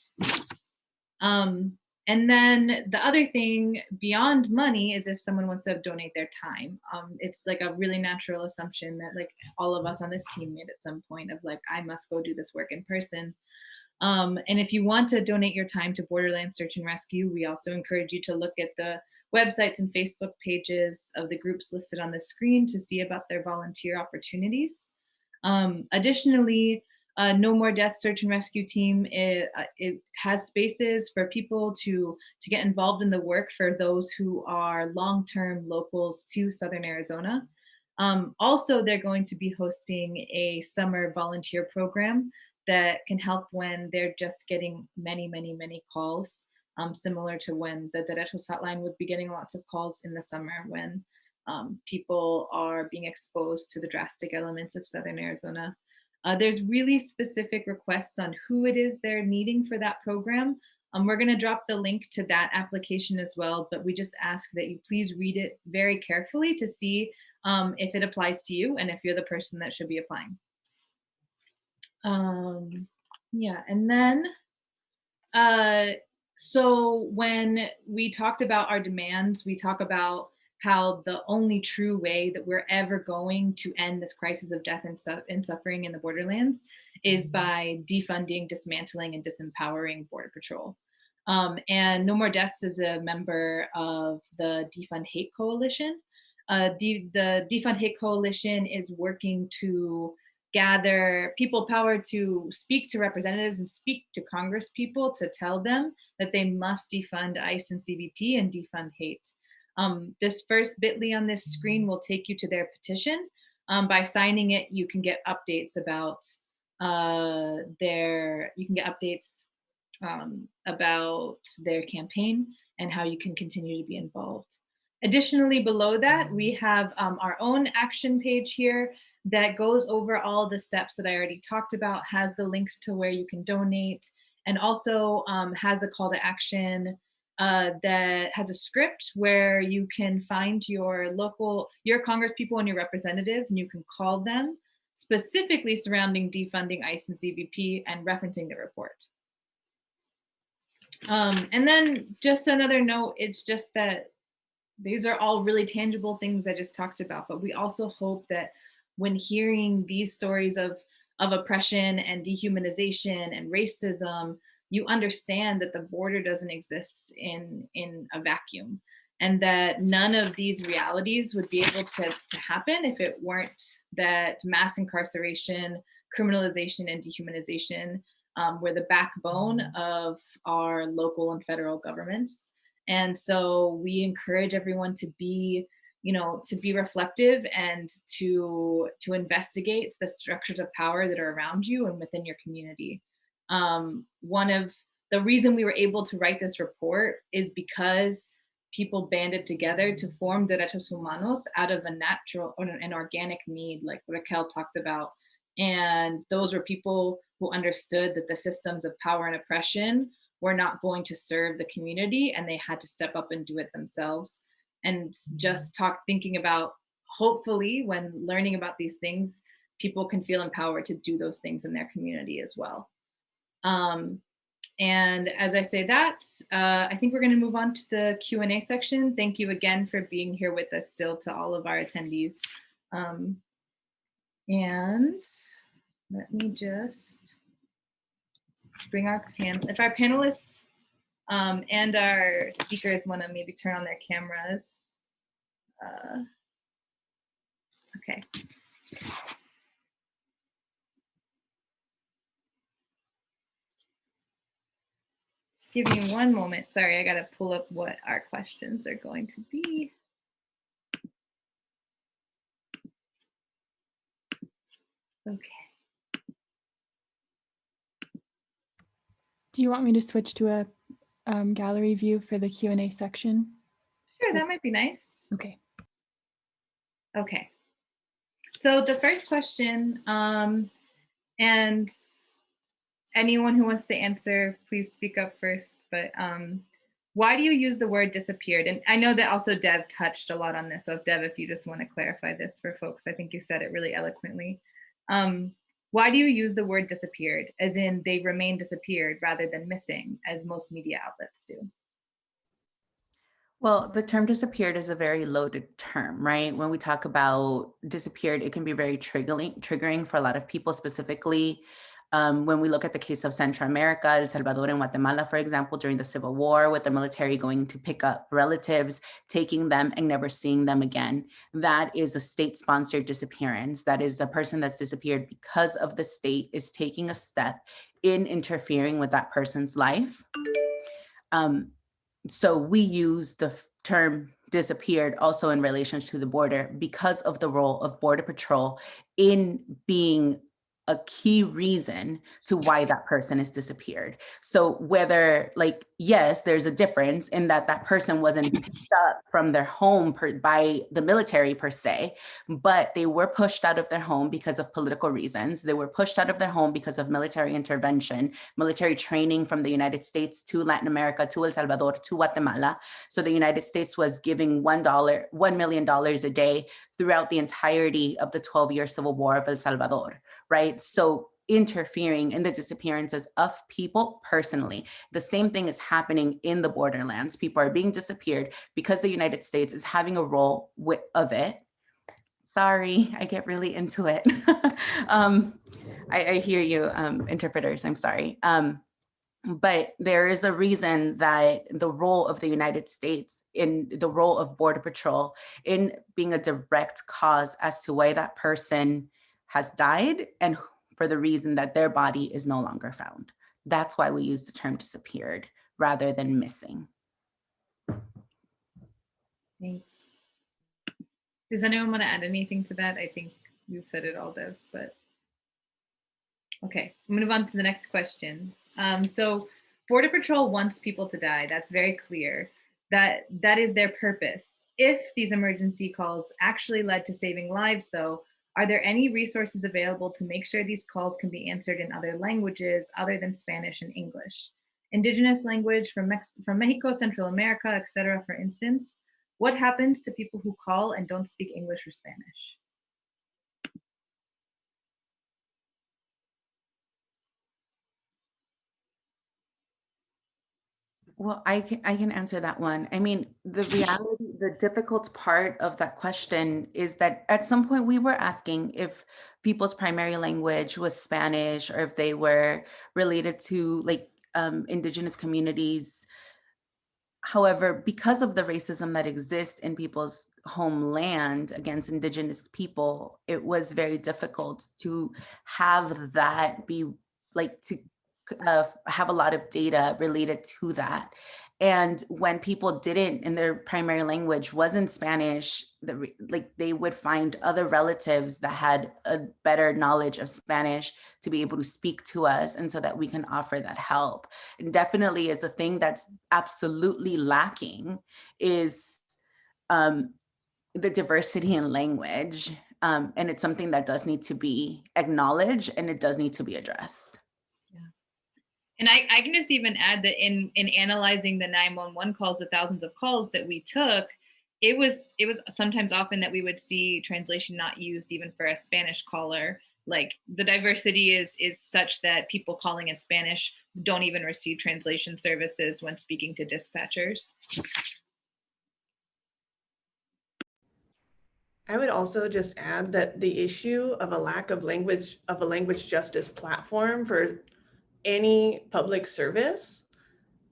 And then the other thing beyond money is if someone wants to donate their time. It's like a really natural assumption that like all of us on this team made at some point of like, I must go do this work in person. And if you want to donate your time to Borderland Search and Rescue, we also encourage you to look at the websites and Facebook pages of the groups listed on the screen to see about their volunteer opportunities. Additionally, No More Deaths Search and Rescue team, it has spaces for people to get involved in the work for those who are long-term locals to Southern Arizona. Also, they're going to be hosting a summer volunteer program that can help when they're just getting many, many, many calls, similar to when the Derechos hotline would be getting lots of calls in the summer when people are being exposed to the drastic elements of Southern Arizona. There's really specific requests on who it is they're needing for that program. We're going to drop the link to that application as well, but we just ask that you please read it very carefully to see if it applies to you and if you're the person that should be applying. Yeah, and then, so when we talked about our demands, we talk about how the only true way that we're ever going to end this crisis of death and suffering in the borderlands is by defunding, dismantling, and disempowering Border Patrol. And No More Deaths is a member of the Defund Hate Coalition. The Defund Hate Coalition is working to gather people power to speak to representatives and speak to Congress people to tell them that they must defund ICE and CBP and defund hate. This first bit.ly on this screen will take you to their petition. By signing it, you can get updates about You can get updates about their campaign and how you can continue to be involved. Additionally, below that, we have our own action page here that goes over all the steps that I already talked about, has the links to where you can donate, and also has a call to action that has a script where you can find your congresspeople and your representatives, and you can call them specifically surrounding defunding ICE and CBP and referencing the report. And then just another note, it's just that these are all really tangible things I just talked about, but we also hope that when hearing these stories of oppression and dehumanization and racism, you understand that the border doesn't exist in a vacuum, and that none of these realities would be able to happen if it weren't that mass incarceration, criminalization, and dehumanization were the backbone of our local and federal governments. And so we encourage everyone to be, to be reflective and to investigate the structures of power that are around you and within your community. One of the reason we were able to write this report is because people banded together to form Derechos Humanos out of a natural or an organic need, like Raquel talked about. And those were people who understood that the systems of power and oppression were not going to serve the community, and they had to step up and do it themselves. And just thinking about, hopefully when learning about these things, people can feel empowered to do those things in their community as well. And as I say that, I think we're going to move on to the Q&A section. Thank you again for being here with us still, to all of our attendees. And let me just bring our if our panelists and our speakers want to maybe turn on their cameras. Okay. Just give me one moment. Sorry, I got to pull up what our questions are going to be. Okay. Do you want me to switch to a gallery view for the Q&A section? Sure, that might be nice. Okay. Okay. So the first question, and anyone who wants to answer, please speak up first, but why do you use the word disappeared? And I know that also Dev touched a lot on this. So Dev, if you just want to clarify this for folks, I think you said it really eloquently. Why do you use the word disappeared, as in they remain disappeared rather than missing, as most media outlets do? Well, the term disappeared is a very loaded term, right? When we talk about disappeared, it can be very triggering for a lot of people, specifically when we look at the case of Central America, El Salvador and Guatemala, for example, during the Civil War, with the military going to pick up relatives, taking them and never seeing them again. That is a state-sponsored disappearance. That is a person that's disappeared because of the state is taking a step in interfering with that person's life. So we use the term disappeared also in relation to the border because of the role of Border Patrol in being a key reason to why that person is disappeared. So whether, like, yes, there's a difference in that that person wasn't picked up from their home by the military per se, but they were pushed out of their home because of political reasons. They were pushed out of their home because of military intervention, military training from the United States to Latin America, to El Salvador, to Guatemala. So the United States was giving $1 million a day throughout the entirety of the 12-year Civil War of El Salvador, right? So interfering in the disappearances of people personally. The same thing is happening in the borderlands. People are being disappeared because the United States is having a role of it. Sorry, I get really into it. I hear you, interpreters, I'm sorry. But there is a reason that the role of the United States in the role of Border Patrol in being a direct cause as to why that person has died and for the reason that their body is no longer found. That's why we use the term disappeared rather than missing. Thanks. Does anyone want to add anything to that? I think you've said it all, Dev, but Okay, move on to the next question. So Border Patrol wants people to die. That's very clear. That is their purpose. If these emergency calls actually led to saving lives, though, are there any resources available to make sure these calls can be answered in other languages other than Spanish and English? Indigenous language from Mexico, Central America, etc., for instance. What happens to people who call and don't speak English or Spanish? Well, I can answer that one. I mean, the reality, the difficult part of that question is that at some point we were asking if people's primary language was Spanish or if they were related to like indigenous communities. However, because of the racism that exists in people's homeland against indigenous people, it was very difficult to have that be like to have a lot of data related to that. And when people didn't, and their primary language wasn't Spanish, like they would find other relatives that had a better knowledge of Spanish to be able to speak to us, and so that we can offer that help. And definitely is a thing that's absolutely lacking is the diversity in language. And it's something that does need to be acknowledged, and it does need to be addressed. And I can just even add that in analyzing the 911 calls, the thousands of calls that we took, it was sometimes often that we would see translation not used even for a Spanish caller. Like the diversity is such that people calling in Spanish don't even receive translation services when speaking to dispatchers. I would also just add that the issue of a lack of language, of a language justice platform for any public service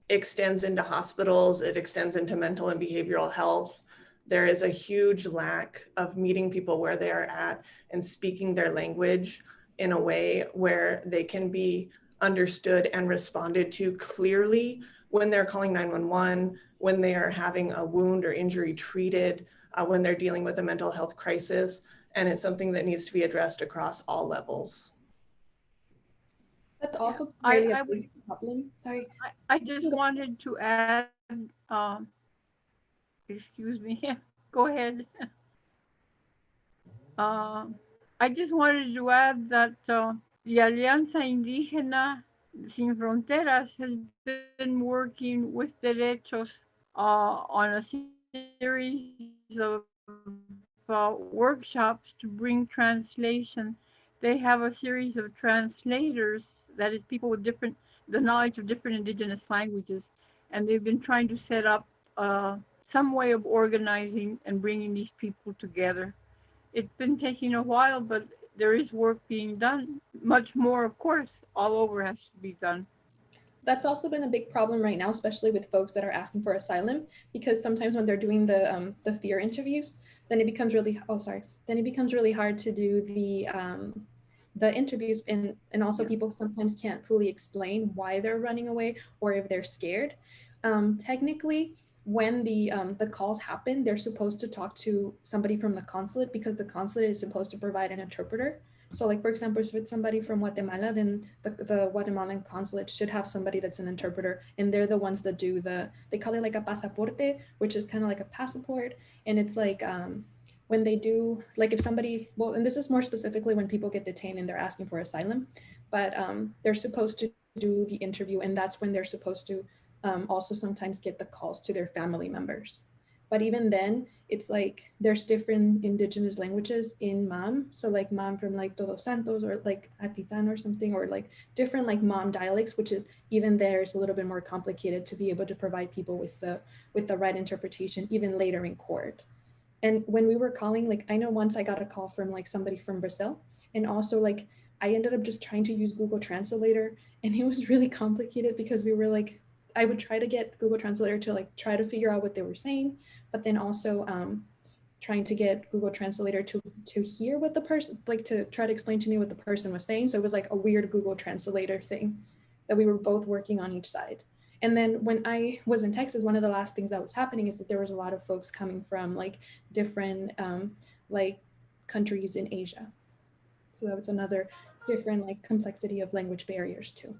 extends into hospitals, it extends into mental and behavioral health. There is a huge lack of meeting people where they are at and speaking their language in a way where they can be understood and responded to clearly when they're calling 911, when they are having a wound or injury treated, when they're dealing with a mental health crisis. And it's something that needs to be addressed across all levels. That's also really a big problem. Sorry. I just wanted to add, excuse me, go ahead. I just wanted to add that the Alianza Indígena Sin Fronteras has been working with Derechos on a series of workshops to bring translation. They have a series of translators, that is people with the knowledge of different indigenous languages, and they've been trying to set up some way of organizing and bringing these people together. It's been taking a while, but there is work being done. Much more, of course, all over has to be done. That's also been a big problem right now, especially with folks that are asking for asylum, because sometimes when they're doing the fear interviews, then it becomes really hard to do the interviews, and also people sometimes can't fully explain why they're running away or if they're scared. Technically, when the calls happen, they're supposed to talk to somebody from the consulate, because the consulate is supposed to provide an interpreter. So like, for example, if it's somebody from Guatemala, then the Guatemalan consulate should have somebody that's an interpreter, and they're the ones that do they call it like a pasaporte, which is kind of like a passport. And it's like, when they do, like if somebody, well, and this is more specifically when people get detained and they're asking for asylum, but they're supposed to do the interview, and that's when they're supposed to also sometimes get the calls to their family members. But even then, it's like there's different indigenous languages in Mam. So like Mam from like Todos Santos or like Atitan or something, or like different like Mam dialects, which is even there is a little bit more complicated to be able to provide people with the right interpretation even later in court. And when we were calling, like I know once I got a call from like somebody from Brazil, and also like I ended up just trying to use Google Translator, and it was really complicated because we were like, I would try to get Google Translator to like try to figure out what they were saying, but then also trying to get Google Translator to hear what the person, like to try to explain to me what the person was saying. So it was like a weird Google Translator thing that we were both working on each side. And then when I was in Texas, one of the last things that was happening is that there was a lot of folks coming from like different like countries in Asia. So that was another different like complexity of language barriers too.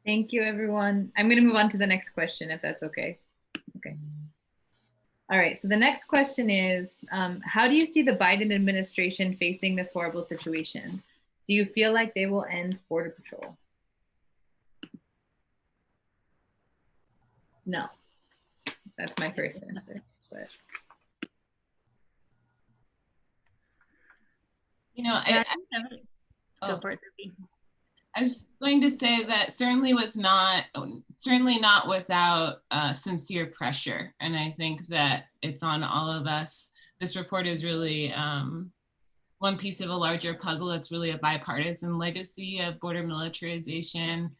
Thank you, everyone. I'm going to move on to the next question, if that's okay. Okay. All right, so the next question is, how do you see the Biden administration facing this horrible situation? Do you feel like they will end Border Patrol? No, that's my first answer. But You know, Go for it, Sophie. I was going to say that certainly not without sincere pressure. And I think that it's on all of us. This report is really one piece of a larger puzzle that's really a bipartisan legacy of border militarization.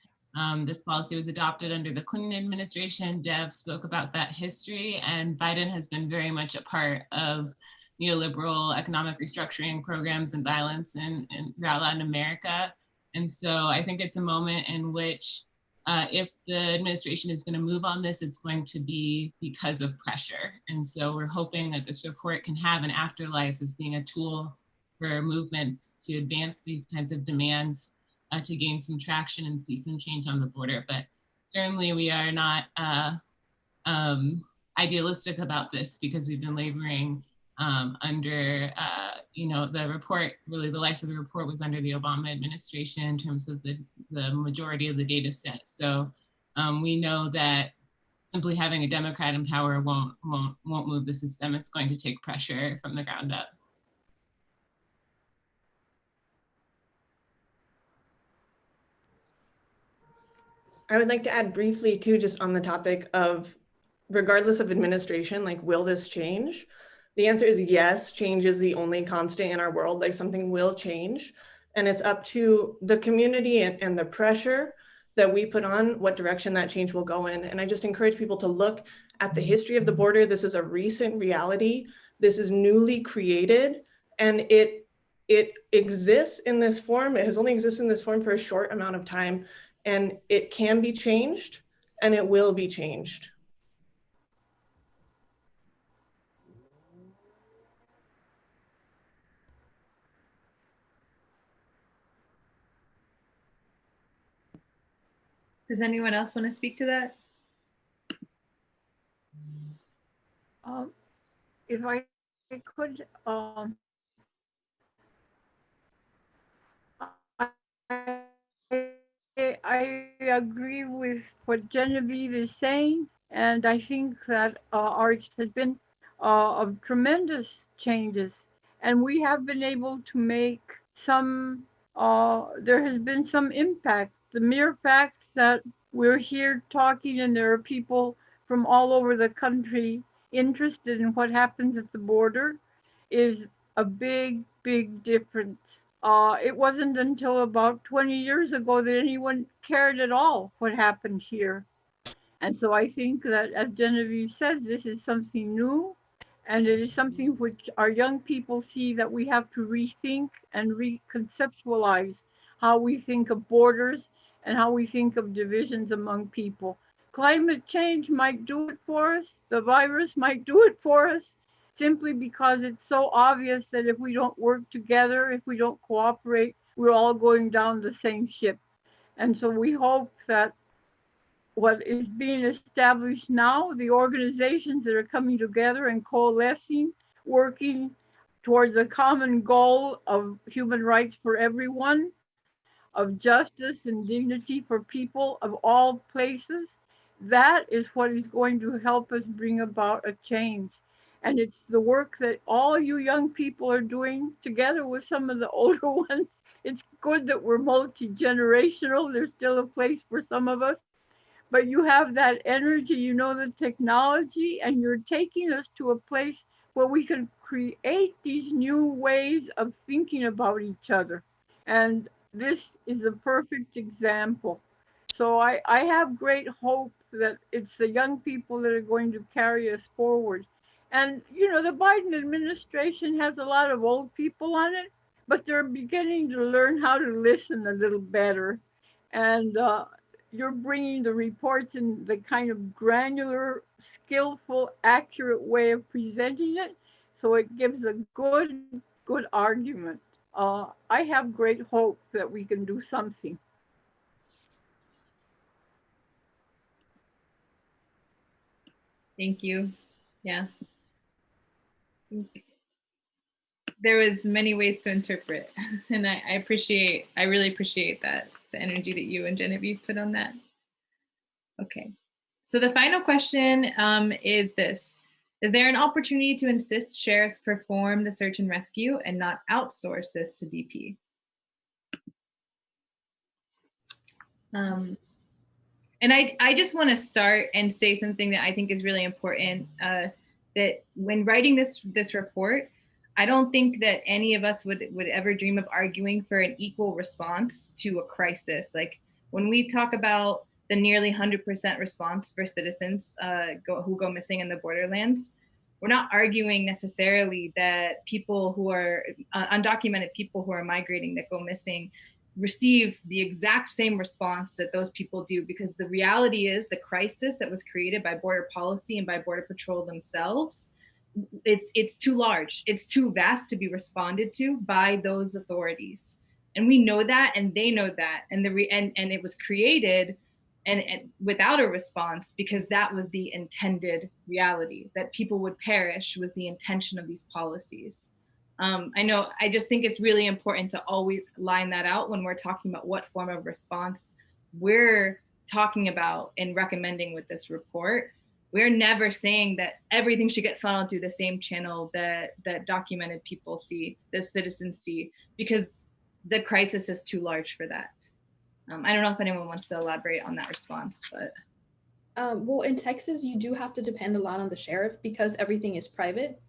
This policy was adopted under the Clinton administration. Dev spoke about that history, and Biden has been very much a part of neoliberal economic restructuring programs and violence in Latin America. And so I think it's a moment in which if the administration is going to move on this, it's going to be because of pressure. And so we're hoping that this report can have an afterlife as being a tool for movements to advance these kinds of demands, to gain some traction and see some change on the border. But certainly we are not idealistic about this, because we've been laboring under, the report, really the life of the report was under the Obama administration in terms of the majority of the data set. So we know that simply having a Democrat in power won't move the system. It's going to take pressure from the ground up. I would like to add briefly too, just on the topic of, regardless of administration, like, will this change? The answer is yes, change is the only constant in our world, like something will change. And it's up to the community and the pressure that we put on what direction that change will go in. And I just encourage people to look at the history of the border. This is a recent reality. This is newly created, and it exists in this form. It has only existed in this form for a short amount of time, and it can be changed, and it will be changed. does anyone else want to speak to that? If I could, I agree with what Genevieve is saying, and I think that ARCH has been of tremendous changes, and we have been able to make some, there has been some impact. The mere fact that we're here talking and there are people from all over the country interested in what happens at the border is a big, big difference. It wasn't until about 20 years ago that anyone cared at all what happened here. And so I think that, as Genevieve said, this is something new, and it is something which our young people see that we have to rethink and reconceptualize how we think of borders and how we think of divisions among people. Climate change might do it for us. The virus might do it for us, simply because it's so obvious that if we don't work together, if we don't cooperate, we're all going down the same ship. And so we hope that what is being established now, the organizations that are coming together and coalescing, working towards a common goal of human rights for everyone, of justice and dignity for people of all places, that is what is going to help us bring about a change. And it's the work that all you young people are doing together with some of the older ones. It's good that we're multi-generational. There's still a place for some of us, but you have that energy, you know, the technology, and you're taking us to a place where we can create these new ways of thinking about each other. And this is a perfect example. So I have great hope that it's the young people that are going to carry us forward. And, you know, the Biden administration has a lot of old people on it, but they're beginning to learn how to listen a little better. And you're bringing the reports in the kind of granular, skillful, accurate way of presenting it. So it gives a good argument. I have great hope that we can do something. Thank you. Yeah. There was many ways to interpret, and I really appreciate that, the energy that you and Genevieve put on that. Okay, so the final question is this. Is there an opportunity to insist sheriffs perform the search and rescue and not outsource this to BP? And I just want to start and say something that I think is really important, that when writing this report, I don't think that any of us would ever dream of arguing for an equal response to a crisis. Like when we talk about the nearly 100% response for citizens who go missing in the borderlands, we're not arguing necessarily that people who are undocumented people who are migrating that go missing receive the exact same response that those people do, because the reality is the crisis that was created by border policy and by Border Patrol themselves, it's too large, it's too vast to be responded to by those authorities, and we know that, and they know that, and it was created and without a response because that was the intended reality, that people would perish was the intention of these policies. I just think it's really important to always line that out when we're talking about what form of response we're talking about and recommending with this report. We're never saying that everything should get funneled through the same channel that documented people see, the citizens see, because the crisis is too large for that. I don't know if anyone wants to elaborate on that response, but. Well, in Texas, you do have to depend a lot on the sheriff because everything is private.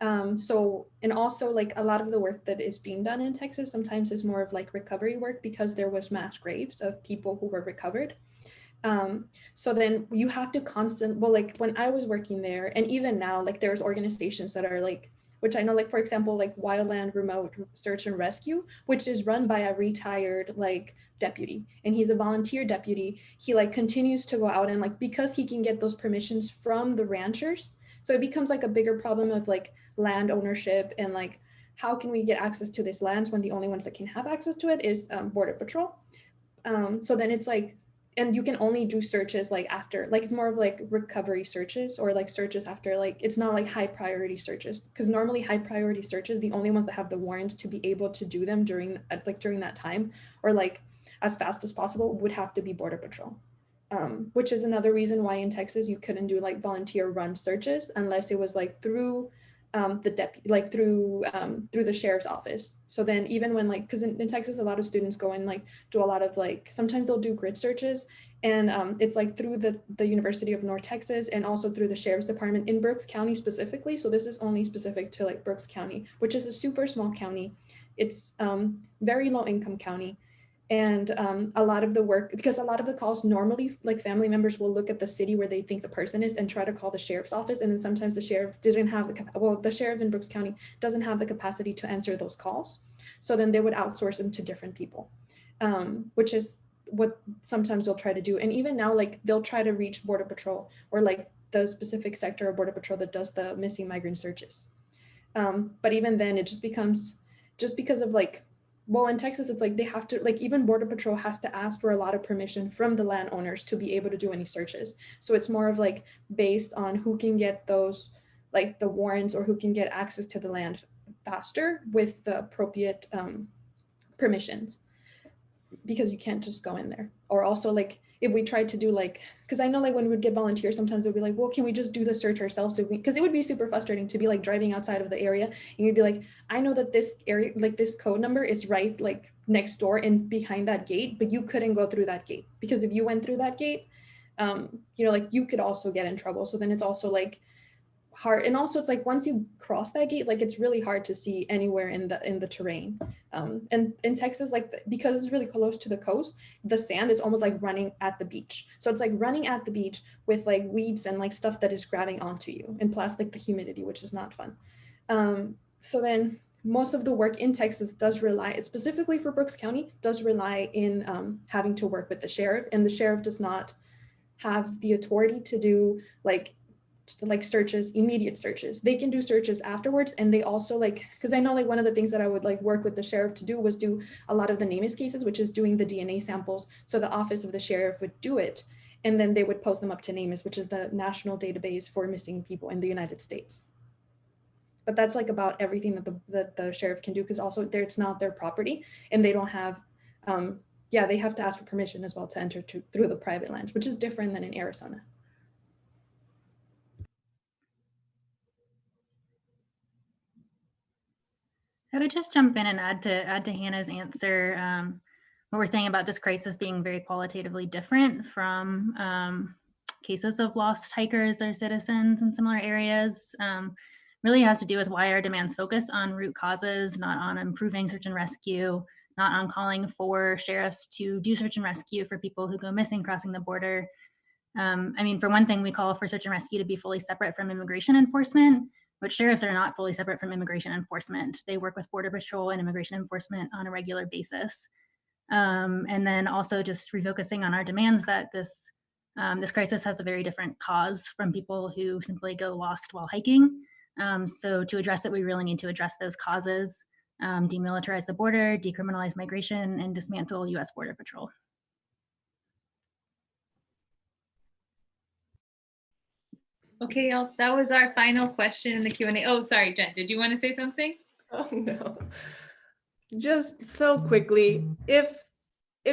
And also like a lot of the work that is being done in Texas sometimes is more of like recovery work because there was mass graves of people who were recovered. So then you have to like when I was working there, and even now, like there's organizations that are like, which I know, like, for example, like Wildland Remote Search and Rescue, which is run by a retired like deputy, and he's a volunteer deputy. He like continues to go out and like, because he can get those permissions from the ranchers. So it becomes like a bigger problem of like land ownership and like, how can we get access to this lands when the only ones that can have access to it is Border Patrol. So then it's like, and you can only do searches like after, like it's more of like recovery searches or like searches after, like it's not like high priority searches, because normally high priority searches, the only ones that have the warrants to be able to do them during that time or like as fast as possible would have to be Border Patrol. Which is another reason why in Texas you couldn't do like volunteer run searches unless it was like through the deputy, like through the sheriff's office. So then even when like, because in Texas a lot of students go and like do a lot of like, sometimes they'll do grid searches, and it's like through the University of North Texas and also through the sheriff's department in Brooks County specifically. So this is only specific to like Brooks County, which is a super small county. It's very low income county. And a lot of the work, because a lot of the calls normally like family members will look at the city where they think the person is and try to call the sheriff's office, and then sometimes the sheriff didn't have the sheriff in Brooks County doesn't have the capacity to answer those calls, so then they would outsource them to different people, which is what sometimes they'll try to do. And even now, like they'll try to reach Border Patrol or like the specific sector of Border Patrol that does the missing migrant searches, but even then it just becomes, just because of like, well, in Texas, it's like they have to, like even Border Patrol has to ask for a lot of permission from the landowners to be able to do any searches. So it's more of like based on who can get those, like the warrants or who can get access to the land faster with the appropriate permissions, because you can't just go in there. Or also like if we tried to do like, because I know like when we'd get volunteers, sometimes they'd be like, well, can we just do the search ourselves? Because it would be super frustrating to be like driving outside of the area and you'd be like, I know that this area, like this code number is right like next door and behind that gate, but you couldn't go through that gate, because if you went through that gate, you know, like you could also get in trouble. So then it's also like hard. And also it's like once you cross that gate, like it's really hard to see anywhere in the terrain. And in Texas, like because it's really close to the coast, the sand is almost like running at the beach. So it's like running at the beach with like weeds and like stuff that is grabbing onto you, and plus like the humidity, which is not fun. So then most of the work in Texas does rely, specifically for Brooks County, does rely in having to work with the sheriff, and the sheriff does not have the authority to do like like searches, immediate searches. They can do searches afterwards. And they also like, because I know like one of the things that I would like work with the sheriff to do was do a lot of the NamUs cases, which is doing the DNA samples. So the office of the sheriff would do it. And then they would post them up to NamUs, which is the national database for missing people in the United States. But that's like about everything that the sheriff can do, because also it's not their property and they don't have, they have to ask for permission as well to enter through the private lands, which is different than in Arizona. I would just jump in and add to Hannah's answer. What we're saying about this crisis being very qualitatively different from cases of lost hikers or citizens in similar areas really has to do with why our demands focus on root causes, not on improving search and rescue, not on calling for sheriffs to do search and rescue for people who go missing crossing the border. I mean, for one thing, we call for search and rescue to be fully separate from immigration enforcement, but sheriffs are not fully separate from immigration enforcement. They work with Border Patrol and immigration enforcement on a regular basis. And then also just refocusing on our demands that this crisis has a very different cause from people who simply go lost while hiking. So to address it, we really need to address those causes, demilitarize the border, decriminalize migration, and dismantle US Border Patrol. Okay, y'all, that was our final question in the Q&A. Oh, sorry, Jen, did you want to say something? Oh, no. Just so quickly, if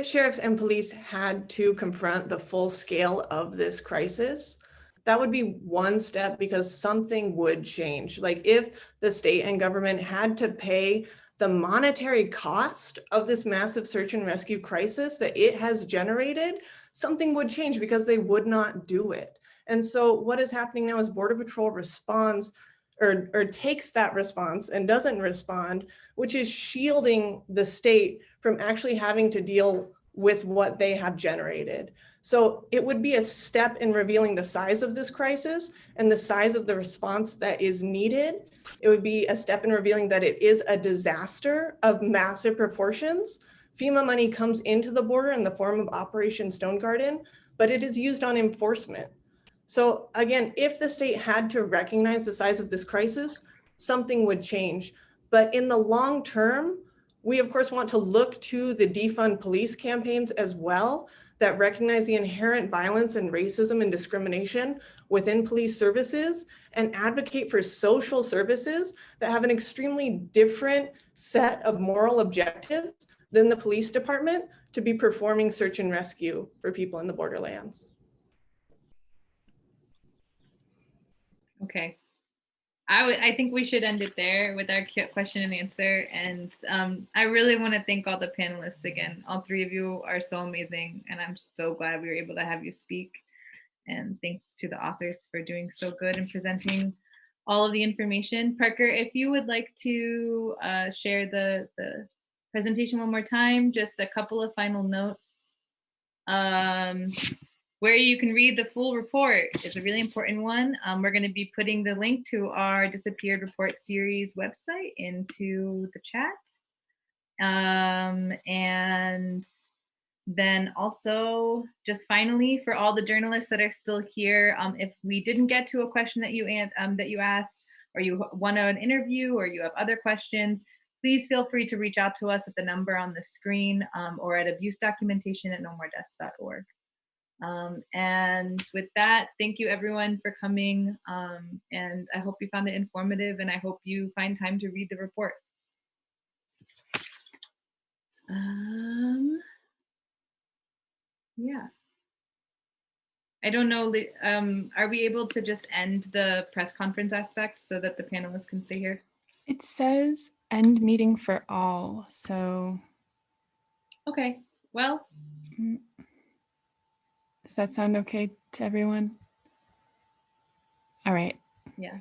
sheriffs and police had to confront the full scale of this crisis, that would be one step, because something would change. Like if the state and government had to pay the monetary cost of this massive search and rescue crisis that it has generated, something would change because they would not do it. And so what is happening now is Border Patrol responds or takes that response and doesn't respond, which is shielding the state from actually having to deal with what they have generated. So it would be a step in revealing the size of this crisis and the size of the response that is needed. It would be a step in revealing that it is a disaster of massive proportions. FEMA money comes into the border in the form of Operation Stone Garden, but it is used on enforcement. So again, if the state had to recognize the size of this crisis, something would change. But in the long term, we of course want to look to the defund police campaigns as well that recognize the inherent violence and racism and discrimination within police services and advocate for social services that have an extremely different set of moral objectives than the police department to be performing search and rescue for people in the borderlands. Okay. I think we should end it there with our question and answer. And I really want to thank all the panelists again. All three of you are so amazing, and I'm so glad we were able to have you speak. And thanks to the authors for doing so good and presenting all of the information. Parker, if you would like to share the presentation one more time, just a couple of final notes. Where you can read the full report is a really important one. We're going to be putting the link to our Disappeared Report series website into the chat. And then also, just finally, for all the journalists that are still here, if we didn't get to a question that you asked, or you want an interview, or you have other questions, please feel free to reach out to us at the number on the screen, or at abusedocumentation@nomoredeaths.org. And with that, thank you everyone for coming. And I hope you found it informative, and I hope you find time to read the report. Yeah. I don't know, are we able to just end the press conference aspect so that the panelists can stay here? It says end meeting for all, so. Okay, well. Does that sound okay to everyone? All right. Yeah.